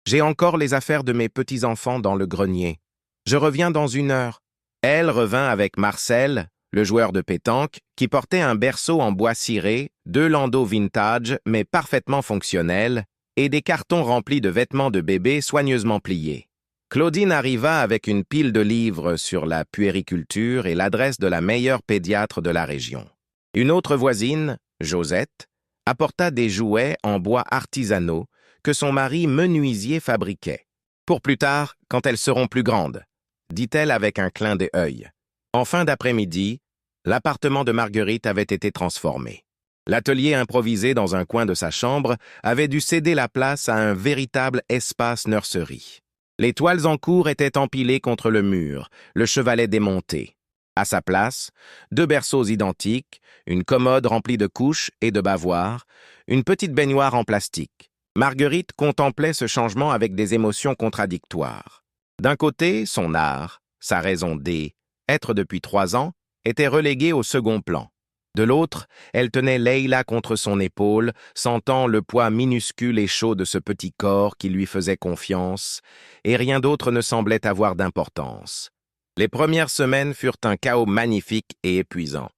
J'ai encore les affaires de mes petits-enfants dans le grenier. Je reviens dans 1 heure. Elle revint avec Marcel, le joueur de pétanque, qui portait un berceau en bois ciré, 2 landaux vintage mais parfaitement fonctionnels, et des cartons remplis de vêtements de bébé soigneusement pliés. Claudine arriva avec une pile de livres sur la puériculture et l'adresse de la meilleure pédiatre de la région. Une autre voisine, Josette, apporta des jouets en bois artisanaux que son mari menuisier fabriquait. « Pour plus tard, quand elles seront plus grandes », dit-elle avec un clin d'œil. En fin d'après-midi, l'appartement de Marguerite avait été transformé. L'atelier improvisé dans un coin de sa chambre avait dû céder la place à un véritable espace nurserie. Les toiles en cours étaient empilées contre le mur, le chevalet démonté. À sa place, 2 berceaux identiques, une commode remplie de couches et de bavoirs, une petite baignoire en plastique. Marguerite contemplait ce changement avec des émotions contradictoires. D'un côté, son art, sa raison d'être depuis 3 ans, était relégué au second plan. De l'autre, elle tenait Leïla contre son épaule, sentant le poids minuscule et chaud de ce petit corps qui lui faisait confiance, et rien d'autre ne semblait avoir d'importance. Les premières semaines furent un chaos magnifique et épuisant.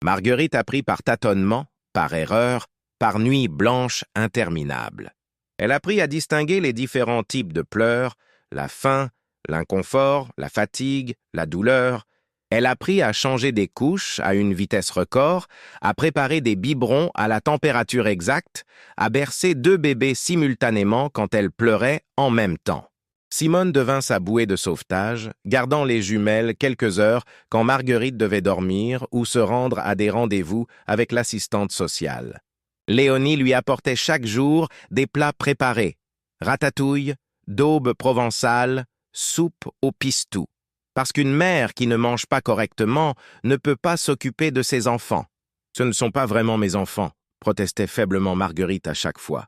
Marguerite apprit par tâtonnement, par erreur, par nuits blanches interminables. Elle apprit à distinguer les différents types de pleurs, la faim, l'inconfort, la fatigue, la douleur. Elle apprit à changer des couches à une vitesse record, à préparer des biberons à la température exacte, à bercer 2 bébés simultanément quand elle pleurait en même temps. Simone devint sa bouée de sauvetage, gardant les jumelles quelques heures quand Marguerite devait dormir ou se rendre à des rendez-vous avec l'assistante sociale. Léonie lui apportait chaque jour des plats préparés, ratatouille, daube provençale, soupe au pistou. Parce qu'une mère qui ne mange pas correctement ne peut pas s'occuper de ses enfants. « Ce ne sont pas vraiment mes enfants », protestait faiblement Marguerite à chaque fois.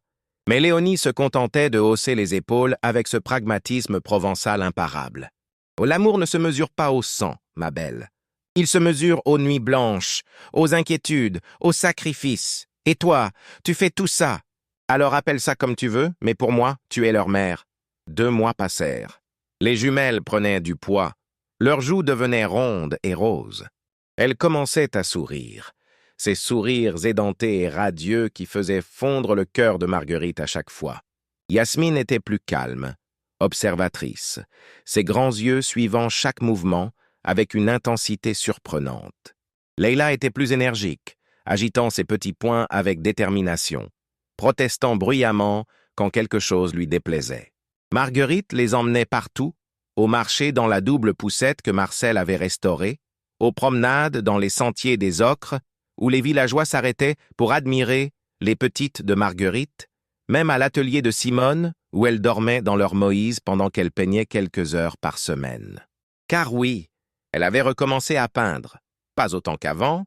Mais Léonie se contentait de hausser les épaules avec ce pragmatisme provençal imparable. « L'amour ne se mesure pas au sang, ma belle. Il se mesure aux nuits blanches, aux inquiétudes, aux sacrifices. Et toi, tu fais tout ça. Alors appelle ça comme tu veux, mais pour moi, tu es leur mère. » 2 mois passèrent. Les jumelles prenaient du poids. Leurs joues devenaient rondes et roses. Elles commençaient à sourire. Ces sourires édentés et radieux qui faisaient fondre le cœur de Marguerite à chaque fois. Yasmine était plus calme, observatrice, ses grands yeux suivant chaque mouvement avec une intensité surprenante. Leïla était plus énergique, agitant ses petits poings avec détermination, protestant bruyamment quand quelque chose lui déplaisait. Marguerite les emmenait partout, au marché dans la double poussette que Marcel avait restaurée, aux promenades dans les sentiers des Ocres, où les villageois s'arrêtaient pour admirer les petites de Marguerite, même à l'atelier de Simone, où elles dormaient dans leur Moïse pendant qu'elle peignait quelques heures par semaine. Car oui, elle avait recommencé à peindre, pas autant qu'avant,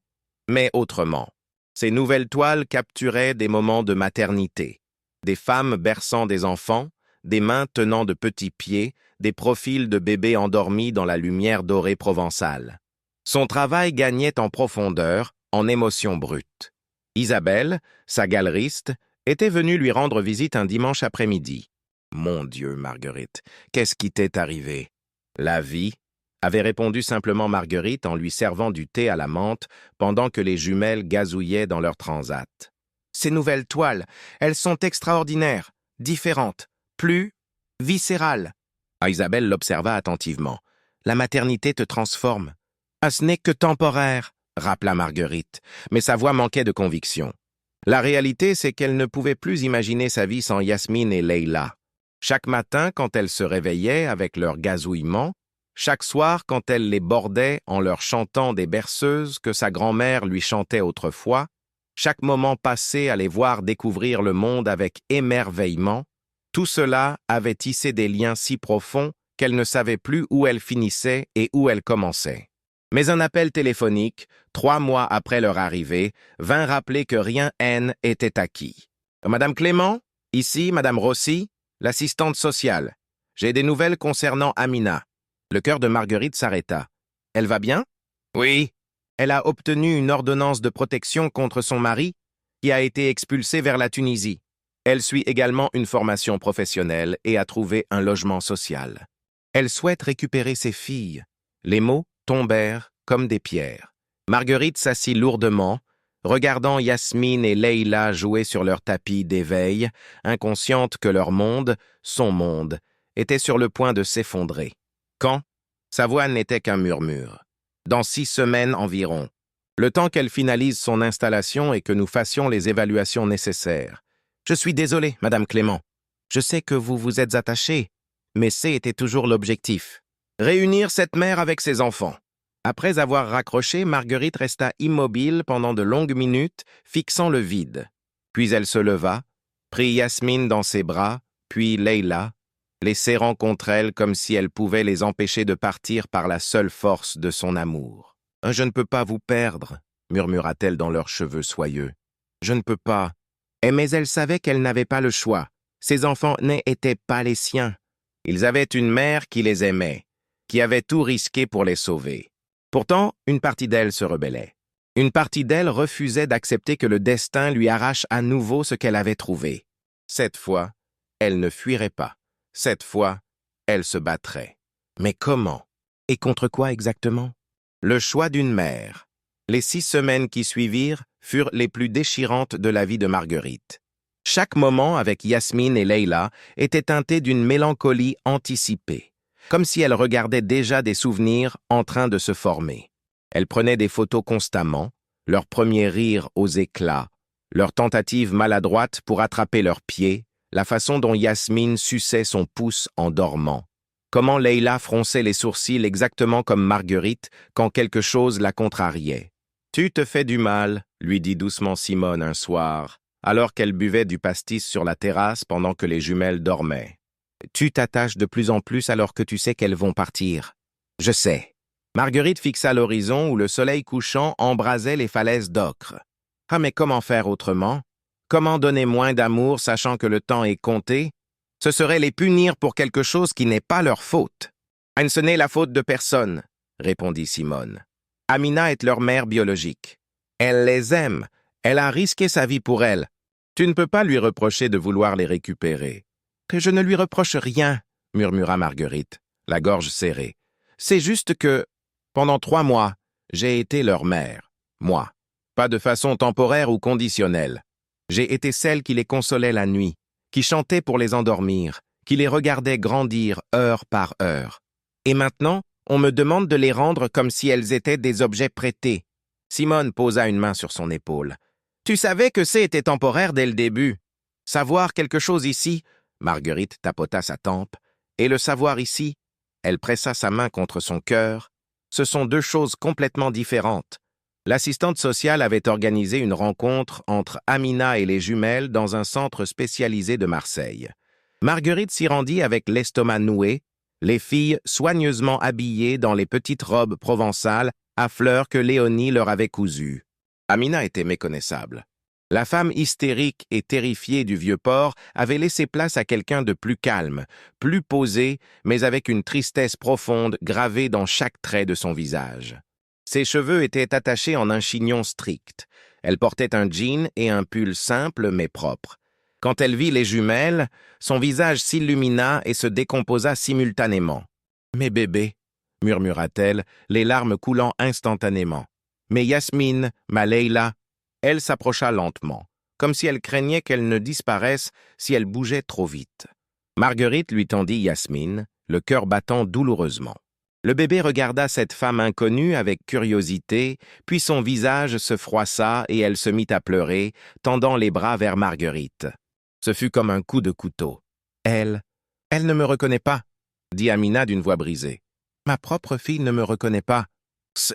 mais autrement. Ces nouvelles toiles capturaient des moments de maternité, des femmes berçant des enfants, des mains tenant de petits pieds, des profils de bébés endormis dans la lumière dorée provençale. Son travail gagnait en profondeur, en émotion brute. Isabelle, sa galeriste, était venue lui rendre visite un dimanche après-midi. « Mon Dieu, Marguerite, qu'est-ce qui t'est arrivé ?»« La vie », avait répondu simplement Marguerite en lui servant du thé à la menthe pendant que les jumelles gazouillaient dans leur transat. « Ces nouvelles toiles, elles sont extraordinaires, différentes, plus viscérales. » Isabelle l'observa attentivement. « La maternité te transforme. »« Ah, ce n'est que temporaire, » rappela Marguerite, mais sa voix manquait de conviction. La réalité, c'est qu'elle ne pouvait plus imaginer sa vie sans Yasmine et Leïla. Chaque matin, quand elle se réveillait avec leur gazouillement, chaque soir, quand elle les bordait en leur chantant des berceuses que sa grand-mère lui chantait autrefois, chaque moment passé à les voir découvrir le monde avec émerveillement, tout cela avait tissé des liens si profonds qu'elle ne savait plus où elle finissait et où elle commençait. Mais un appel téléphonique, 3 mois après leur arrivée, vint rappeler que rien était acquis. « Madame Clément, ici, Madame Rossi, l'assistante sociale. J'ai des nouvelles concernant Amina. » Le cœur de Marguerite s'arrêta. « Elle va bien ?»« Oui. Elle a obtenu une ordonnance de protection contre son mari, qui a été expulsé vers la Tunisie. Elle suit également une formation professionnelle et a trouvé un logement social. Elle souhaite récupérer ses filles. » Les mots tombèrent comme des pierres. Marguerite s'assit lourdement, regardant Yasmine et Leïla jouer sur leur tapis d'éveil, inconsciente que leur monde, son monde, était sur le point de s'effondrer. Quand? Sa voix n'était qu'un murmure. Dans 6 semaines environ. Le temps qu'elle finalise son installation et que nous fassions les évaluations nécessaires. Je suis désolé, Madame Clément. Je sais que vous vous êtes attachée, mais était toujours l'objectif. Réunir cette mère avec ses enfants. Après avoir raccroché, Marguerite resta immobile pendant de longues minutes, fixant le vide. Puis elle se leva, prit Yasmine dans ses bras, puis Leïla, les serrant contre elle comme si elle pouvait les empêcher de partir par la seule force de son amour. « Je ne peux pas vous perdre, » murmura-t-elle dans leurs cheveux soyeux. « Je ne peux pas. » Mais elle savait qu'elle n'avait pas le choix. Ses enfants n'étaient pas les siens. Ils avaient une mère qui les aimait, qui avait tout risqué pour les sauver. Pourtant, une partie d'elle se rebellait. Une partie d'elle refusait d'accepter que le destin lui arrache à nouveau ce qu'elle avait trouvé. Cette fois, elle ne fuirait pas. Cette fois, elle se battrait. Mais comment? Et contre quoi exactement? Le choix d'une mère. Les 6 semaines qui suivirent furent les plus déchirantes de la vie de Marguerite. Chaque moment avec Yasmine et Leïla était teinté d'une mélancolie anticipée, comme si elle regardait déjà des souvenirs en train de se former. Elle prenait des photos constamment, leur premier rire aux éclats, leurs tentatives maladroites pour attraper leurs pieds, la façon dont Yasmine suçait son pouce en dormant, comment Leïla fronçait les sourcils exactement comme Marguerite quand quelque chose la contrariait. « Tu te fais du mal », lui dit doucement Simone un soir, alors qu'elle buvait du pastis sur la terrasse pendant que les jumelles dormaient. « Tu t'attaches de plus en plus alors que tu sais qu'elles vont partir. »« Je sais. » Marguerite fixa l'horizon où le soleil couchant embrasait les falaises d'ocre. « Ah, mais comment faire autrement? Comment donner moins d'amour sachant que le temps est compté? Ce serait les punir pour quelque chose qui n'est pas leur faute. »« Ce n'est la faute de personne, » répondit Simone. « Amina est leur mère biologique. Elle les aime. Elle a risqué sa vie pour elles. Tu ne peux pas lui reprocher de vouloir les récupérer. »« Que je ne lui reproche rien, » murmura Marguerite. la gorge serrée. « C'est juste que, pendant 3 mois, j'ai été leur mère. Moi. Pas de façon temporaire ou conditionnelle. J'ai été celle qui les consolait la nuit, qui chantait pour les endormir, qui les regardait grandir heure par heure. Et maintenant, on me demande de les rendre comme si elles étaient des objets prêtés. » Simone posa une main sur son épaule. « Tu savais que c'était temporaire dès le début. Savoir quelque chose ici, » Marguerite tapota sa tempe, « et le savoir ici, » elle pressa sa main contre son cœur, « ce sont 2 choses complètement différentes. » L'assistante sociale avait organisé une rencontre entre Amina et les jumelles dans un centre spécialisé de Marseille. Marguerite s'y rendit avec l'estomac noué, les filles soigneusement habillées dans les petites robes provençales à fleurs que Léonie leur avait cousues. Amina était méconnaissable. La femme hystérique et terrifiée du vieux port avait laissé place à quelqu'un de plus calme, plus posé, mais avec une tristesse profonde gravée dans chaque trait de son visage. Ses cheveux étaient attachés en un chignon strict. Elle portait un jean et un pull simple mais propre. Quand elle vit les jumelles, son visage s'illumina et se décomposa simultanément. « Mes bébés » murmura-t-elle, les larmes coulant instantanément. « Mais Yasmine, ma Leïla » Elle s'approcha lentement, comme si elle craignait qu'elle ne disparaisse si elle bougeait trop vite. Marguerite lui tendit Yasmine, le cœur battant douloureusement. Le bébé regarda cette femme inconnue avec curiosité, puis son visage se froissa et elle se mit à pleurer, tendant les bras vers Marguerite. Ce fut comme un coup de couteau. « Elle ne me reconnaît pas, » dit Amina d'une voix brisée. « Ma propre fille ne me reconnaît pas.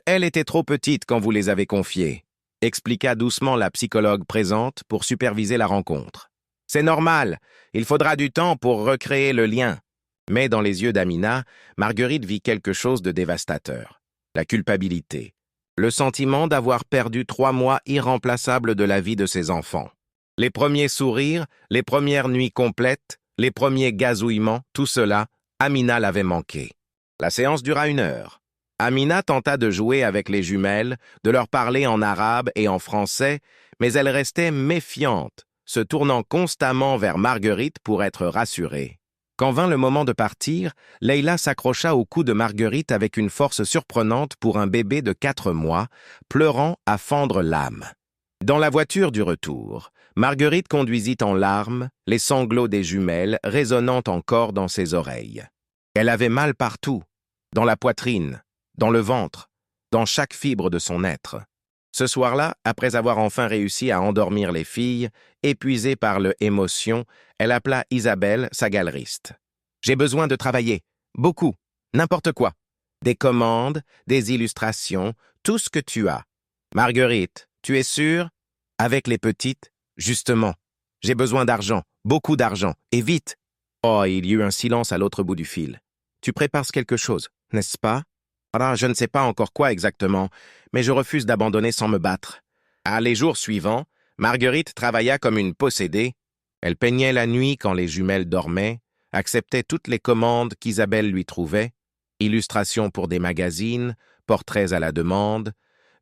Elle était trop petite quand vous les avez confiées, » expliqua doucement la psychologue présente pour superviser la rencontre. « C'est normal, il faudra du temps pour recréer le lien. » Mais dans les yeux d'Amina, Marguerite vit quelque chose de dévastateur. La culpabilité. Le sentiment d'avoir perdu 3 mois irremplaçables de la vie de ses enfants. Les premiers sourires, les premières nuits complètes, les premiers gazouillements, tout cela, Amina l'avait manqué. La séance dura 1 heure. Amina tenta de jouer avec les jumelles, de leur parler en arabe et en français, mais elle restait méfiante, se tournant constamment vers Marguerite pour être rassurée. Quand vint le moment de partir, Leïla s'accrocha au cou de Marguerite avec une force surprenante pour un bébé de 4 mois, pleurant à fendre l'âme. Dans la voiture du retour, Marguerite conduisit en larmes, les sanglots des jumelles résonnant encore dans ses oreilles. Elle avait mal partout, dans la poitrine, dans le ventre, dans chaque fibre de son être. Ce soir-là, après avoir enfin réussi à endormir les filles, épuisée par l'émotion, elle appela Isabelle, sa galeriste. « J'ai besoin de travailler. Beaucoup. N'importe quoi. Des commandes, des illustrations, tout ce que tu as. Marguerite, tu es sûre? Avec les petites, justement. J'ai besoin d'argent, beaucoup d'argent, et vite. » Oh, il y eut un silence à l'autre bout du fil. « Tu prépares quelque chose, n'est-ce pas? » « Ah, je ne sais pas encore quoi exactement, mais je refuse d'abandonner sans me battre. » Les jours suivants, Marguerite travailla comme une possédée. Elle peignait la nuit quand les jumelles dormaient, acceptait toutes les commandes qu'Isabelle lui trouvait, illustrations pour des magazines, portraits à la demande,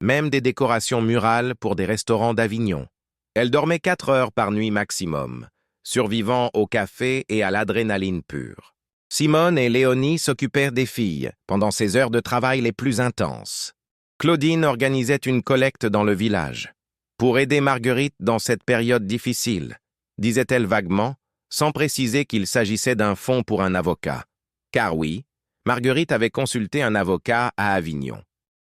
même des décorations murales pour des restaurants d'Avignon. Elle dormait 4 heures par nuit maximum, survivant au café et à l'adrénaline pure. Simone et Léonie s'occupèrent des filles pendant ces heures de travail les plus intenses. Claudine organisait une collecte dans le village. Pour aider Marguerite dans cette période difficile, disait-elle vaguement, sans préciser qu'il s'agissait d'un fonds pour un avocat. Car oui, Marguerite avait consulté un avocat à Avignon.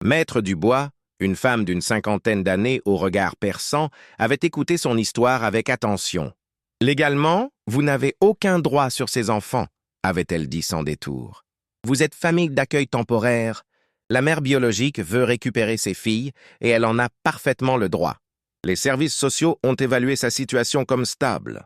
Maître Dubois, une femme d'une 50aine d'années au regard perçant, avait écouté son histoire avec attention. « Légalement, vous n'avez aucun droit sur ces enfants, » avait-elle dit sans détour. « Vous êtes famille d'accueil temporaire. La mère biologique veut récupérer ses filles et elle en a parfaitement le droit. Les services sociaux ont évalué sa situation comme stable. »«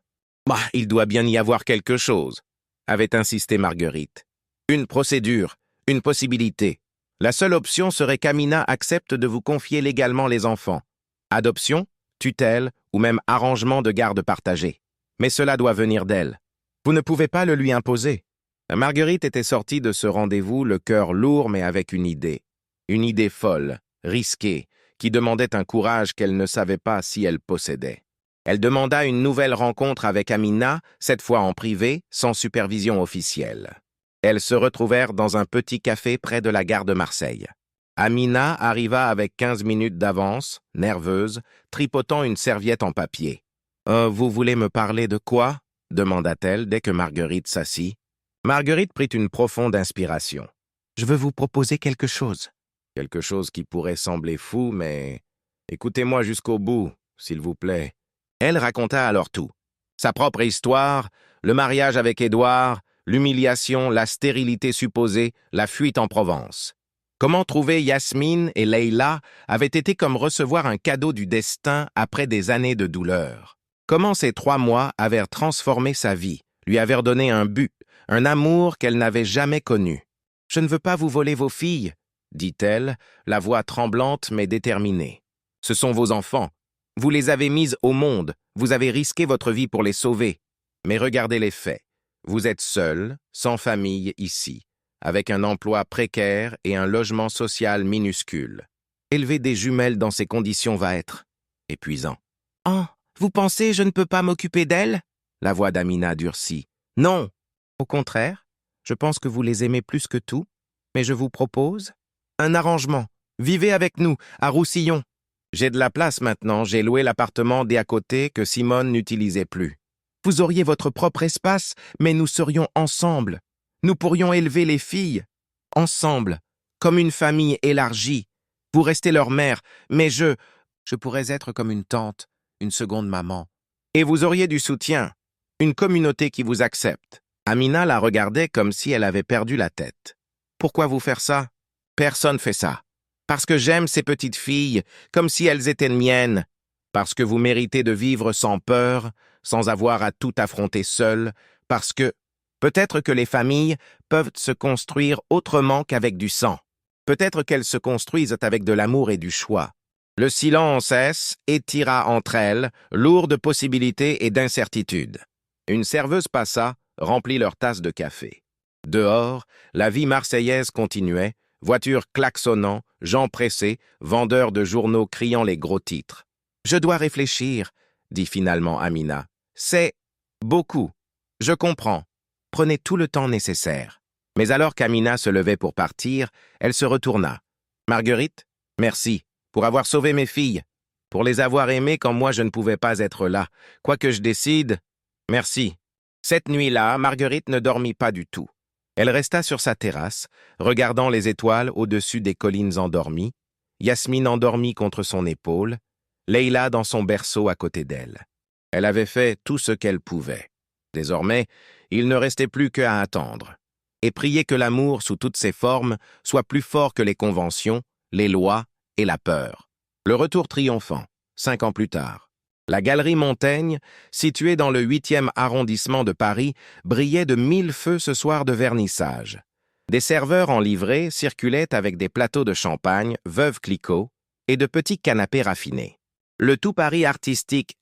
Bah, il doit bien y avoir quelque chose, » avait insisté Marguerite. « Une procédure, une possibilité. La seule option serait qu'Amina accepte de vous confier légalement les enfants. Adoption, tutelle ou même arrangement de garde partagée. Mais cela doit venir d'elle. Vous ne pouvez pas le lui imposer. » Marguerite était sortie de ce rendez-vous le cœur lourd mais avec une idée folle, risquée, qui demandait un courage qu'elle ne savait pas si elle possédait. Elle demanda une nouvelle rencontre avec Amina, cette fois en privé, sans supervision officielle. Elles se retrouvèrent dans un petit café près de la gare de Marseille. Amina arriva avec 15 minutes d'avance, nerveuse, tripotant une serviette en papier. « Vous voulez me parler de quoi ?» demanda-t-elle dès que Marguerite s'assit. Marguerite prit une profonde inspiration. « Je veux vous proposer quelque chose. » Quelque chose qui pourrait sembler fou, mais... Écoutez-moi jusqu'au bout, s'il vous plaît. Elle raconta alors tout. Sa propre histoire, le mariage avec Édouard, l'humiliation, la stérilité supposée, la fuite en Provence. Comment trouver Yasmine et Leïla avait été comme recevoir un cadeau du destin après des années de douleur. Comment ces 3 mois avaient transformé sa vie, lui avaient donné un but, un amour qu'elle n'avait jamais connu. « Je ne veux pas vous voler vos filles, » dit-elle, la voix tremblante mais déterminée. « Ce sont vos enfants. Vous les avez mises au monde, vous avez risqué votre vie pour les sauver. Mais regardez les faits. Vous êtes seul, sans famille ici, avec un emploi précaire et un logement social minuscule. Élever des jumelles dans ces conditions va être épuisant. « Oh, vous pensez je ne peux pas m'occuper d'elles ?» La voix d'Amina durcit. « Non. Au contraire, je pense que vous les aimez plus que tout, mais je vous propose un arrangement. Vivez avec nous, à Roussillon. J'ai de la place maintenant, j'ai loué l'appartement d'à côté que Simone n'utilisait plus. Vous auriez votre propre espace, mais nous serions ensemble. Nous pourrions élever les filles, ensemble, comme une famille élargie. Vous restez leur mère, mais je pourrais être comme une tante, une seconde maman. Et vous auriez du soutien, une communauté qui vous accepte. » Amina la regardait comme si elle avait perdu la tête. « Pourquoi vous faire ça? Personne fait ça. Parce que j'aime ces petites filles, comme si elles étaient miennes. Parce que vous méritez de vivre sans peur, sans avoir à tout affronter seul. Parce que peut-être que les familles peuvent se construire autrement qu'avec du sang. Peut-être qu'elles se construisent avec de l'amour et du choix. Le silence étira entre elles, lourd de possibilités et d'incertitudes. Une serveuse passa, remplit leur tasse de café. Dehors, la vie marseillaise continuait, voitures klaxonnant, gens pressés, vendeurs de journaux criant les gros titres. « Je dois réfléchir, » dit finalement Amina. « C'est beaucoup. Je comprends. Prenez tout le temps nécessaire. » Mais alors qu'Amina se levait pour partir, elle se retourna. « Marguerite, merci, pour avoir sauvé mes filles, pour les avoir aimées quand moi je ne pouvais pas être là. Quoi que je décide, merci. » Cette nuit-là, Marguerite ne dormit pas du tout. Elle resta sur sa terrasse, regardant les étoiles au-dessus des collines endormies, Yasmine endormie contre son épaule, Leïla dans son berceau à côté d'elle. Elle avait fait tout ce qu'elle pouvait. Désormais, il ne restait plus qu'à attendre, et prier que l'amour sous toutes ses formes soit plus fort que les conventions, les lois et la peur. Le retour triomphant, 5 ans plus tard. La galerie Montaigne, située dans le 8e arrondissement de Paris, brillait de 1000 feux ce soir de vernissage. Des serveurs en livrée circulaient avec des plateaux de champagne, Veuve Clicquot, et de petits canapés raffinés. Le tout Paris artistique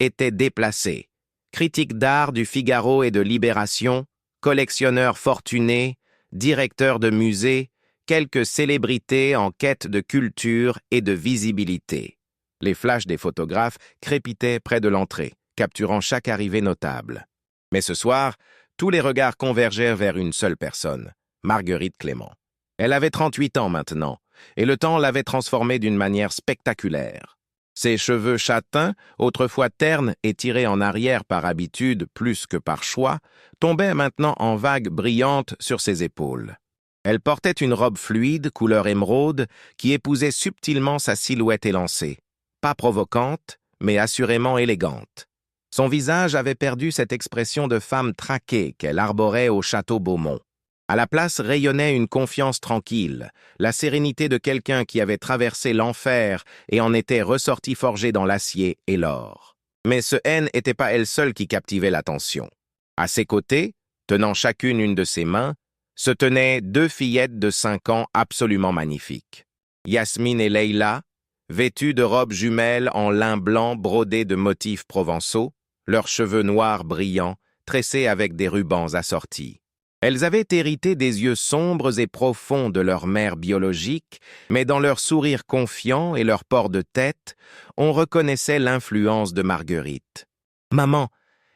était déplacé. Critiques d'art du Figaro et de Libération, collectionneurs fortunés, directeurs de musées, quelques célébrités en quête de culture et de visibilité. Les flashs des photographes crépitaient près de l'entrée, capturant chaque arrivée notable. Mais ce soir, tous les regards convergèrent vers une seule personne, Marguerite Clément. Elle avait 38 ans maintenant, et le temps l'avait transformée d'une manière spectaculaire. Ses cheveux châtains, autrefois ternes et tirés en arrière par habitude plus que par choix, tombaient maintenant en vagues brillantes sur ses épaules. Elle portait une robe fluide, couleur émeraude, qui épousait subtilement sa silhouette élancée. Pas provocante, mais assurément élégante. Son visage avait perdu cette expression de femme traquée qu'elle arborait au château Beaumont. À la place rayonnait une confiance tranquille, la sérénité de quelqu'un qui avait traversé l'enfer et en était ressorti forgé dans l'acier et l'or. Mais ce haine n'était pas elle seule qui captivait l'attention. À ses côtés, tenant chacune une de ses mains, se tenaient 2 fillettes de 5 ans absolument magnifiques. Yasmine et Leïla, vêtues de robes jumelles en lin blanc brodées de motifs provençaux, leurs cheveux noirs brillants, tressés avec des rubans assortis. Elles avaient hérité des yeux sombres et profonds de leur mère biologique, mais dans leur sourire confiant et leur port de tête, on reconnaissait l'influence de Marguerite. « Maman,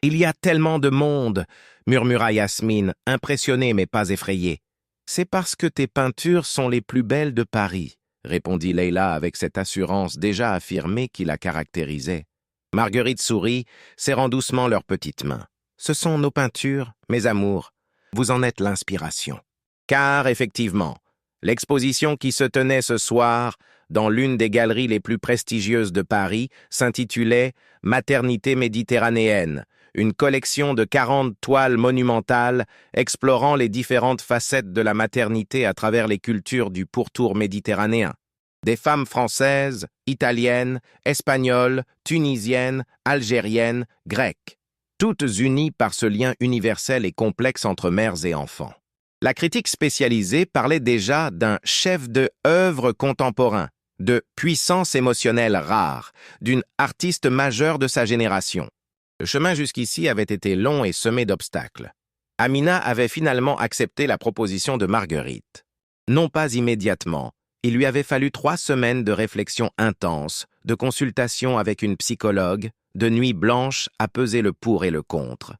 Il y a tellement de monde, murmura Yasmine, impressionnée mais pas effrayée. C'est parce que tes peintures sont les plus belles de Paris, répondit Leila avec cette assurance déjà affirmée qui la caractérisait. Marguerite sourit, serrant doucement leurs petites mains. Ce sont nos peintures, mes amours. Vous en êtes l'inspiration. Car, effectivement, l'exposition qui se tenait ce soir dans l'une des galeries les plus prestigieuses de Paris s'intitulait « Maternité méditerranéenne », une collection de 40 toiles monumentales explorant les différentes facettes de la maternité à travers les cultures du pourtour méditerranéen. Des femmes françaises, italiennes, espagnoles, tunisiennes, algériennes, grecques, toutes unies par ce lien universel et complexe entre mères et enfants. La critique spécialisée parlait déjà d'un chef-d'œuvre contemporain, de puissance émotionnelle rare, d'une artiste majeure de sa génération. Le chemin jusqu'ici avait été long et semé d'obstacles. Amina avait finalement accepté la proposition de Marguerite. Non pas immédiatement, il lui avait fallu 3 semaines de réflexion intense, de consultation avec une psychologue, de nuits blanches à peser le pour et le contre.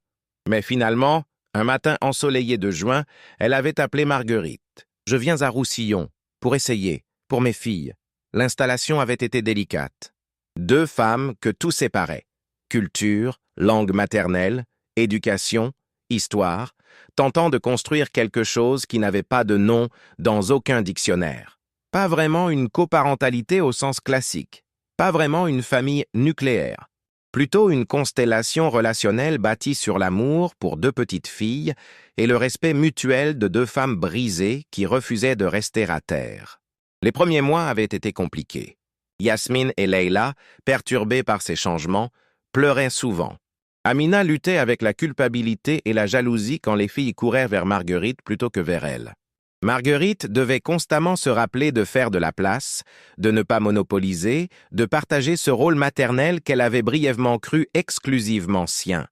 Mais finalement, un matin ensoleillé de juin, elle avait appelé Marguerite. « Je viens à Roussillon, pour essayer, pour mes filles. » L'installation avait été délicate. 2 femmes que tout séparait. Culture, langue maternelle, éducation, histoire, tentant de construire quelque chose qui n'avait pas de nom dans aucun dictionnaire. Pas vraiment une coparentalité au sens classique, pas vraiment une famille nucléaire. Plutôt une constellation relationnelle bâtie sur l'amour pour 2 petites filles et le respect mutuel de 2 femmes brisées qui refusaient de rester à terre. Les premiers mois avaient été compliqués. Yasmine et Leila, perturbées par ces changements, pleuraient souvent. Amina luttait avec la culpabilité et la jalousie quand les filles couraient vers Marguerite plutôt que vers elle. Marguerite devait constamment se rappeler de faire de la place, de ne pas monopoliser, de partager ce rôle maternel qu'elle avait brièvement cru exclusivement sien.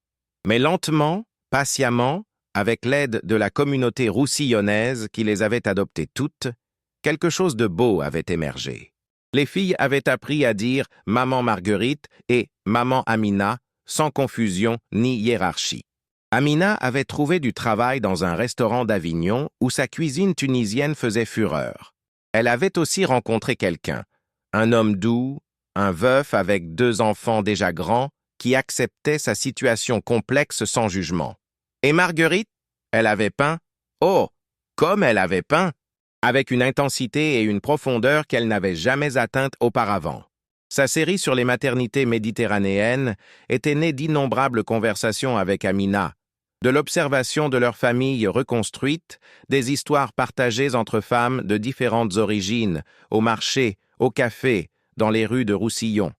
Mais lentement, patiemment, avec l'aide de la communauté roussillonnaise qui les avait adoptées toutes, quelque chose de beau avait émergé. Les filles avaient appris à dire « Maman Marguerite » et « Maman Amina » sans confusion ni hiérarchie. Amina avait trouvé du travail dans un restaurant d'Avignon où sa cuisine tunisienne faisait fureur. Elle avait aussi rencontré quelqu'un, un homme doux, un veuf avec 2 enfants déjà grands, qui acceptait sa situation complexe sans jugement. Et Marguerite, elle avait peint, oh, comme elle avait peint, avec une intensité et une profondeur qu'elle n'avait jamais atteintes auparavant. Sa série sur les maternités méditerranéennes était née d'innombrables conversations avec Amina, de l'observation de leur famille reconstruite, des histoires partagées entre femmes de différentes origines, au marché, au café, dans les rues de Roussillon.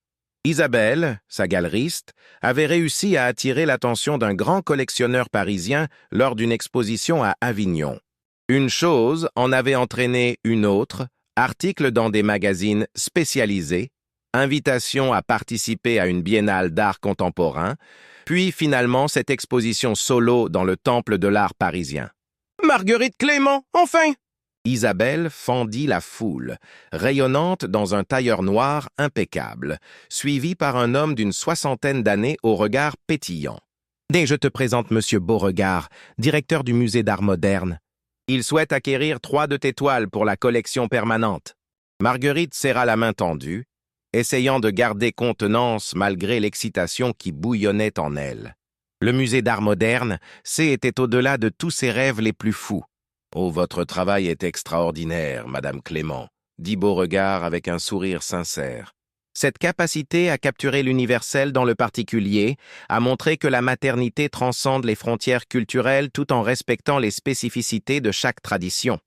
Isabelle, sa galeriste, avait réussi à attirer l'attention d'un grand collectionneur parisien lors d'une exposition à Avignon. Une chose en avait entraîné une autre, articles dans des magazines spécialisés, invitation à participer à une biennale d'art contemporain, puis finalement cette exposition solo dans le temple de l'art parisien. « Marguerite Clément, enfin !» Isabelle fendit la foule, rayonnante dans un tailleur noir impeccable, suivie par un homme d'une 60aine d'années au regard pétillant. « Et je te présente Monsieur Beauregard, directeur du musée d'art moderne. Il souhaite acquérir 3 de tes toiles pour la collection permanente. » Marguerite serra la main tendue, essayant de garder contenance malgré l'excitation qui bouillonnait en elle. Le musée d'art moderne, était au-delà de tous ses rêves les plus fous. « Oh, votre travail est extraordinaire, Madame Clément, » dit Beauregard avec un sourire sincère. Cette capacité à capturer l'universel dans le particulier a montré que la maternité transcende les frontières culturelles tout en respectant les spécificités de chaque tradition.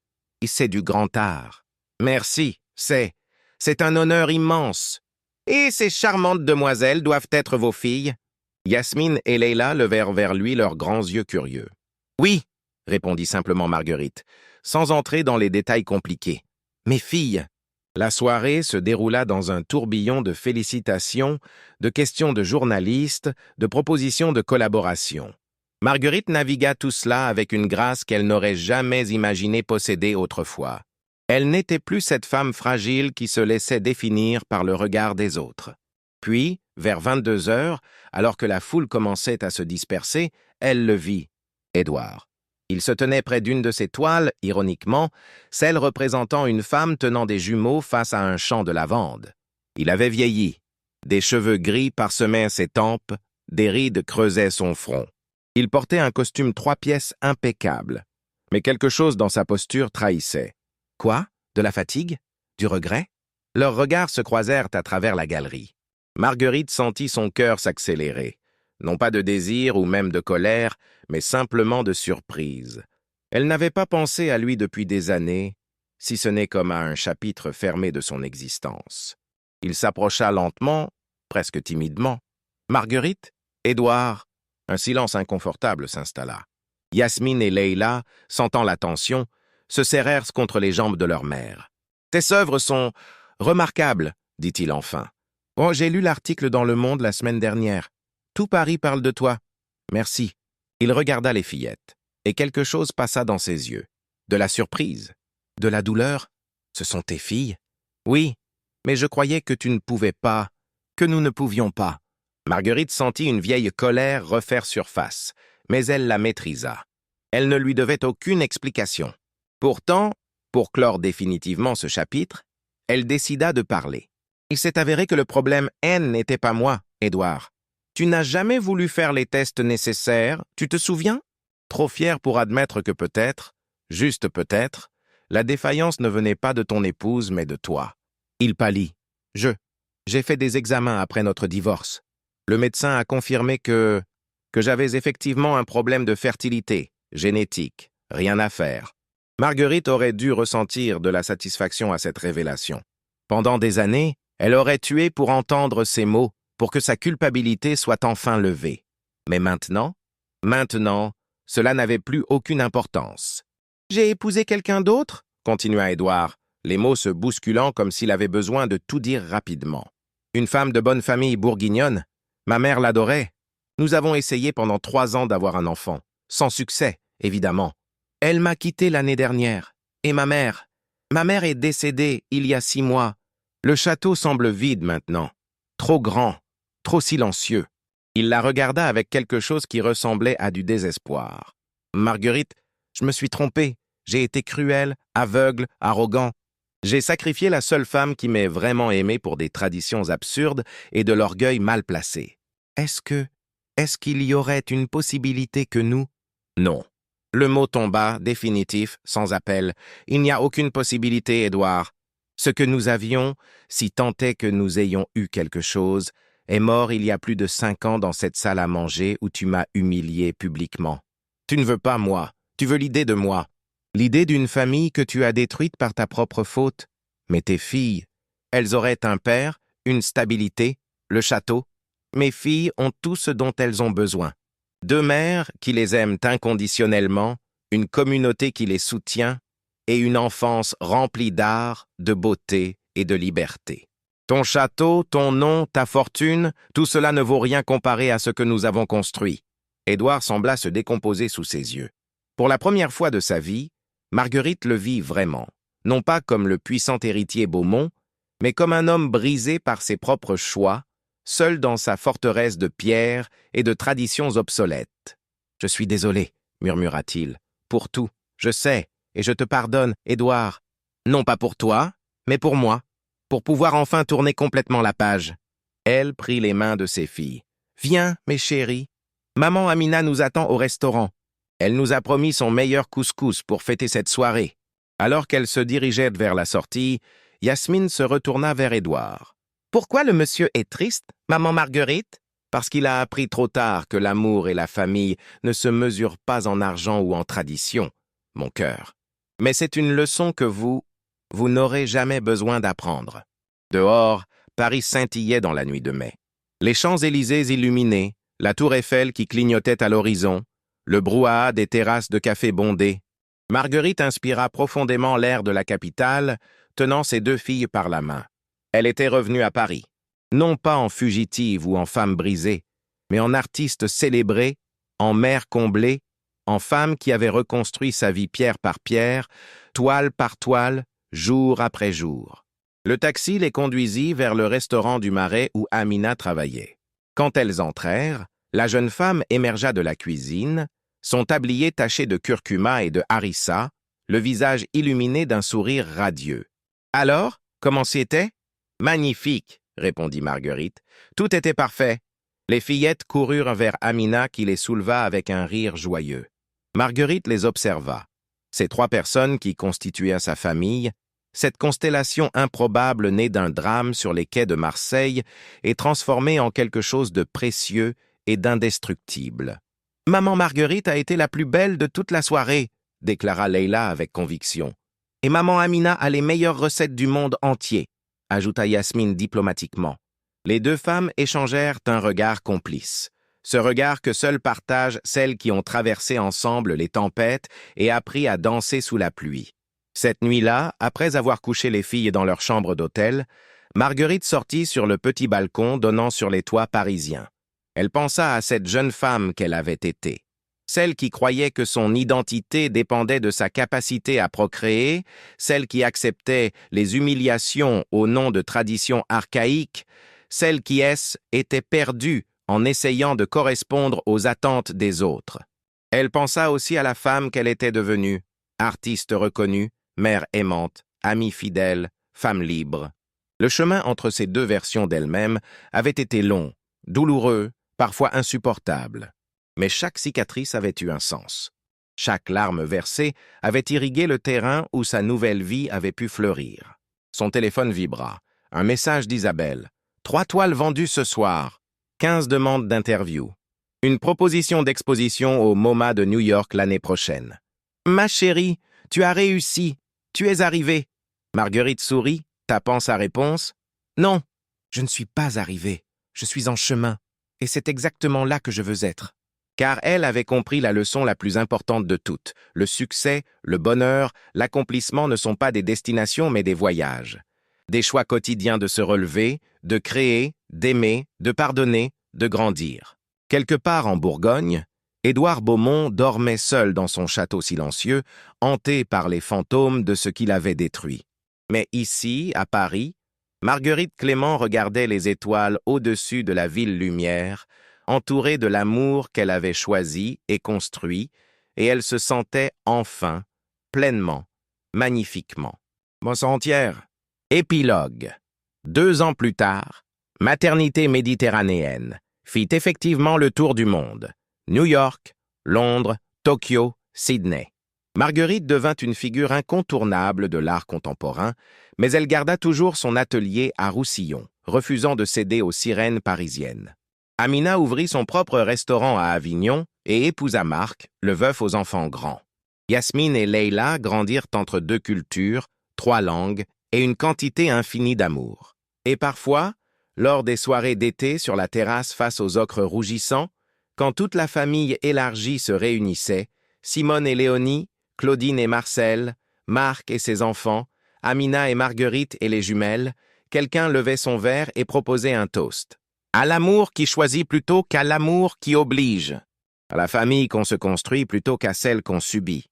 Et c'est du grand art. Merci, c'est un honneur immense. Et ces charmantes demoiselles doivent être vos filles. Yasmine et Leila levèrent vers lui leurs grands yeux curieux. Oui, répondit simplement Marguerite, sans entrer dans les détails compliqués. Mes filles. La soirée se déroula dans un tourbillon de félicitations, de questions de journalistes, de propositions de collaboration. Marguerite navigua tout cela avec une grâce qu'elle n'aurait jamais imaginé posséder autrefois. Elle n'était plus cette femme fragile qui se laissait définir par le regard des autres. Puis vers 22 heures, alors que la foule commençait à se disperser, elle le vit, Édouard. Il se tenait près d'une de ces toiles, ironiquement, celle représentant une femme tenant des jumeaux face à un champ de lavande. Il avait vieilli. Des cheveux gris parsemaient ses tempes, des rides creusaient son front. Il portait un costume 3 pièces impeccable, mais quelque chose dans sa posture trahissait. Quoi? De la fatigue? Du regret? Leurs regards se croisèrent à travers la galerie. Marguerite sentit son cœur s'accélérer. Non pas de désir ou même de colère, mais simplement de surprise. Elle n'avait pas pensé à lui depuis des années, si ce n'est comme à un chapitre fermé de son existence. Il s'approcha lentement, presque timidement. « Marguerite? Édouard ?» Un silence inconfortable s'installa. Yasmine et Leila, sentant la tension, se serrèrent contre les jambes de leur mère. « Tes œuvres sont remarquables, » dit-il enfin. « Oh, j'ai lu l'article dans Le Monde la semaine dernière. Tout Paris parle de toi. Merci. » Il regarda les fillettes, et quelque chose passa dans ses yeux. De la surprise, de la douleur. Ce sont tes filles? Oui, mais je croyais que tu ne pouvais pas, que nous ne pouvions pas. Marguerite sentit une vieille colère refaire surface, mais elle la maîtrisa. Elle ne lui devait aucune explication. Pourtant, pour clore définitivement ce chapitre, elle décida de parler. Il s'est avéré que le problème N n'était pas moi, Édouard. Tu n'as jamais voulu faire les tests nécessaires, tu te souviens? Trop fier pour admettre que peut-être, juste peut-être, la défaillance ne venait pas de ton épouse, mais de toi. Il pâlit. J'ai fait des examens après notre divorce. Le médecin a confirmé que j'avais effectivement un problème de fertilité, génétique, rien à faire. Marguerite aurait dû ressentir de la satisfaction à cette révélation. Pendant des années, elle aurait tué pour entendre ces mots, pour que sa culpabilité soit enfin levée. Mais maintenant, cela n'avait plus aucune importance. « J'ai épousé quelqu'un d'autre ?» continua Édouard, les mots se bousculant comme s'il avait besoin de tout dire rapidement. « Une femme de bonne famille bourguignonne. Ma mère l'adorait. Nous avons essayé pendant 3 ans d'avoir un enfant. Sans succès, évidemment. Elle m'a quitté l'année dernière. Et ma mère est décédée il y a 6 mois. Le château semble vide maintenant. Trop grand, trop silencieux. » Il la regarda avec quelque chose qui ressemblait à du désespoir. « Marguerite, je me suis trompé. J'ai été cruel, aveugle, arrogant. J'ai sacrifié la seule femme qui m'ait vraiment aimé pour des traditions absurdes et de l'orgueil mal placé. Est-ce qu'il y aurait une possibilité que nous... » Non. Le mot tomba, définitif, sans appel. Il n'y a aucune possibilité, Édouard. Ce que nous avions, si tant est que nous ayons eu quelque chose, est mort il y a plus de 5 ans dans cette salle à manger où tu m'as humilié publiquement. Tu ne veux pas moi, tu veux l'idée de moi. L'idée d'une famille que tu as détruite par ta propre faute. Mais tes filles, elles auraient un père, une stabilité, le château. Mes filles ont tout ce dont elles ont besoin. 2 mères qui les aiment inconditionnellement, une communauté qui les soutient et une enfance remplie d'art, de beauté et de liberté. Ton château, ton nom, ta fortune, tout cela ne vaut rien comparé à ce que nous avons construit. Édouard sembla se décomposer sous ses yeux. Pour la première fois de sa vie, Marguerite le vit vraiment, non pas comme le puissant héritier Beaumont, mais comme un homme brisé par ses propres choix, seul dans sa forteresse de pierre et de traditions obsolètes. « Je suis désolé, » murmura-t-il, « pour tout, je sais, et je te pardonne, Édouard. Non pas pour toi, mais pour moi, pour pouvoir enfin tourner complètement la page. » Elle prit les mains de ses filles. « Viens, mes chéris. Maman Amina nous attend au restaurant. Elle nous a promis son meilleur couscous pour fêter cette soirée. » Alors qu'elle se dirigeait vers la sortie, Yasmine se retourna vers Édouard. « Pourquoi le monsieur est triste, maman Marguerite ?»« Parce qu'il a appris trop tard que l'amour et la famille ne se mesurent pas en argent ou en tradition, mon cœur. Mais c'est une leçon que vous n'aurez jamais besoin d'apprendre. » Dehors, Paris scintillait dans la nuit de mai. Les Champs-Élysées illuminés, la tour Eiffel qui clignotait à l'horizon, le brouhaha des terrasses de café bondées. Marguerite inspira profondément l'air de la capitale, tenant ses 2 filles par la main. Elle était revenue à Paris, non pas en fugitive ou en femme brisée, mais en artiste célébrée, en mère comblée, en femme qui avait reconstruit sa vie pierre par pierre, toile par toile, jour après jour. Le taxi les conduisit vers le restaurant du Marais où Amina travaillait. Quand elles entrèrent, la jeune femme émergea de la cuisine, son tablier taché de curcuma et de harissa, le visage illuminé d'un sourire radieux. « Alors, comment c'était ?»« Magnifique !» répondit Marguerite. « Tout était parfait. » Les fillettes coururent vers Amina qui les souleva avec un rire joyeux. Marguerite les observa. Ces 3 personnes qui constituaient sa famille, cette constellation improbable née d'un drame sur les quais de Marseille et transformée en quelque chose de précieux et d'indestructible. « Maman Marguerite a été la plus belle de toute la soirée », déclara Leila avec conviction. « Et maman Amina a les meilleures recettes du monde entier », ajouta Yasmine diplomatiquement. Les 2 femmes échangèrent un regard complice. Ce regard que seules partagent celles qui ont traversé ensemble les tempêtes et appris à danser sous la pluie. Cette nuit-là, après avoir couché les filles dans leur chambre d'hôtel, Marguerite sortit sur le petit balcon donnant sur les toits parisiens. Elle pensa à cette jeune femme qu'elle avait été. Celle qui croyait que son identité dépendait de sa capacité à procréer, celle qui acceptait les humiliations au nom de traditions archaïques, celle qui était perdue en essayant de correspondre aux attentes des autres. Elle pensa aussi à la femme qu'elle était devenue, artiste reconnue, mère aimante, amie fidèle, femme libre. Le chemin entre ces 2 versions d'elle-même avait été long, douloureux, parfois insupportable. Mais chaque cicatrice avait eu un sens. Chaque larme versée avait irrigué le terrain où sa nouvelle vie avait pu fleurir. Son téléphone vibra. Un message d'Isabelle. 3 toiles vendues ce soir. 15 demandes d'interview. Une proposition d'exposition au MoMA de New York l'année prochaine. « Ma chérie, tu as réussi. Tu es arrivée. » Marguerite sourit, tapant sa réponse. « Non, je ne suis pas arrivée. Je suis en chemin. Et c'est exactement là que je veux être. » Car elle avait compris la leçon la plus importante de toutes. Le succès, le bonheur, l'accomplissement ne sont pas des destinations mais des voyages. Des choix quotidiens de se relever, de créer, d'aimer, de pardonner, de grandir. Quelque part en Bourgogne, Édouard Beaumont dormait seul dans son château silencieux, hanté par les fantômes de ce qu'il avait détruit. Mais ici, à Paris, Marguerite Clément regardait les étoiles au-dessus de la ville lumière, entourée de l'amour qu'elle avait choisi et construit, et elle se sentait enfin, pleinement, magnifiquement. Bonsoir entière. Épilogue. 2 ans plus tard, Maternité méditerranéenne fit effectivement le tour du monde. New York, Londres, Tokyo, Sydney. Marguerite devint une figure incontournable de l'art contemporain, mais elle garda toujours son atelier à Roussillon, refusant de céder aux sirènes parisiennes. Amina ouvrit son propre restaurant à Avignon et épousa Marc, le veuf aux enfants grands. Yasmine et Leila grandirent entre 2 cultures, 3 langues et une quantité infinie d'amour. Et parfois, lors des soirées d'été sur la terrasse face aux ocres rougissants, quand toute la famille élargie se réunissait, Simone et Léonie, Claudine et Marcel, Marc et ses enfants, Amina et Marguerite et les jumelles, quelqu'un levait son verre et proposait un toast. À l'amour qui choisit plutôt qu'à l'amour qui oblige. À la famille qu'on se construit plutôt qu'à celle qu'on subit.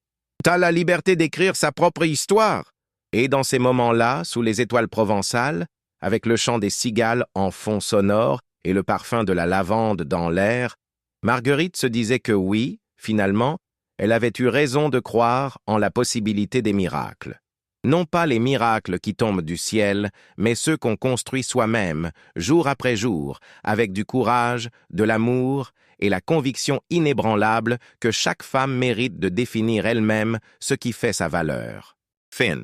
T'as la liberté d'écrire sa propre histoire. Et dans ces moments-là, sous les étoiles provençales, avec le chant des cigales en fond sonore et le parfum de la lavande dans l'air, Marguerite se disait que oui, finalement, elle avait eu raison de croire en la possibilité des miracles. Non pas les miracles qui tombent du ciel, mais ceux qu'on construit soi-même, jour après jour, avec du courage, de l'amour et la conviction inébranlable que chaque femme mérite de définir elle-même ce qui fait sa valeur. Fin.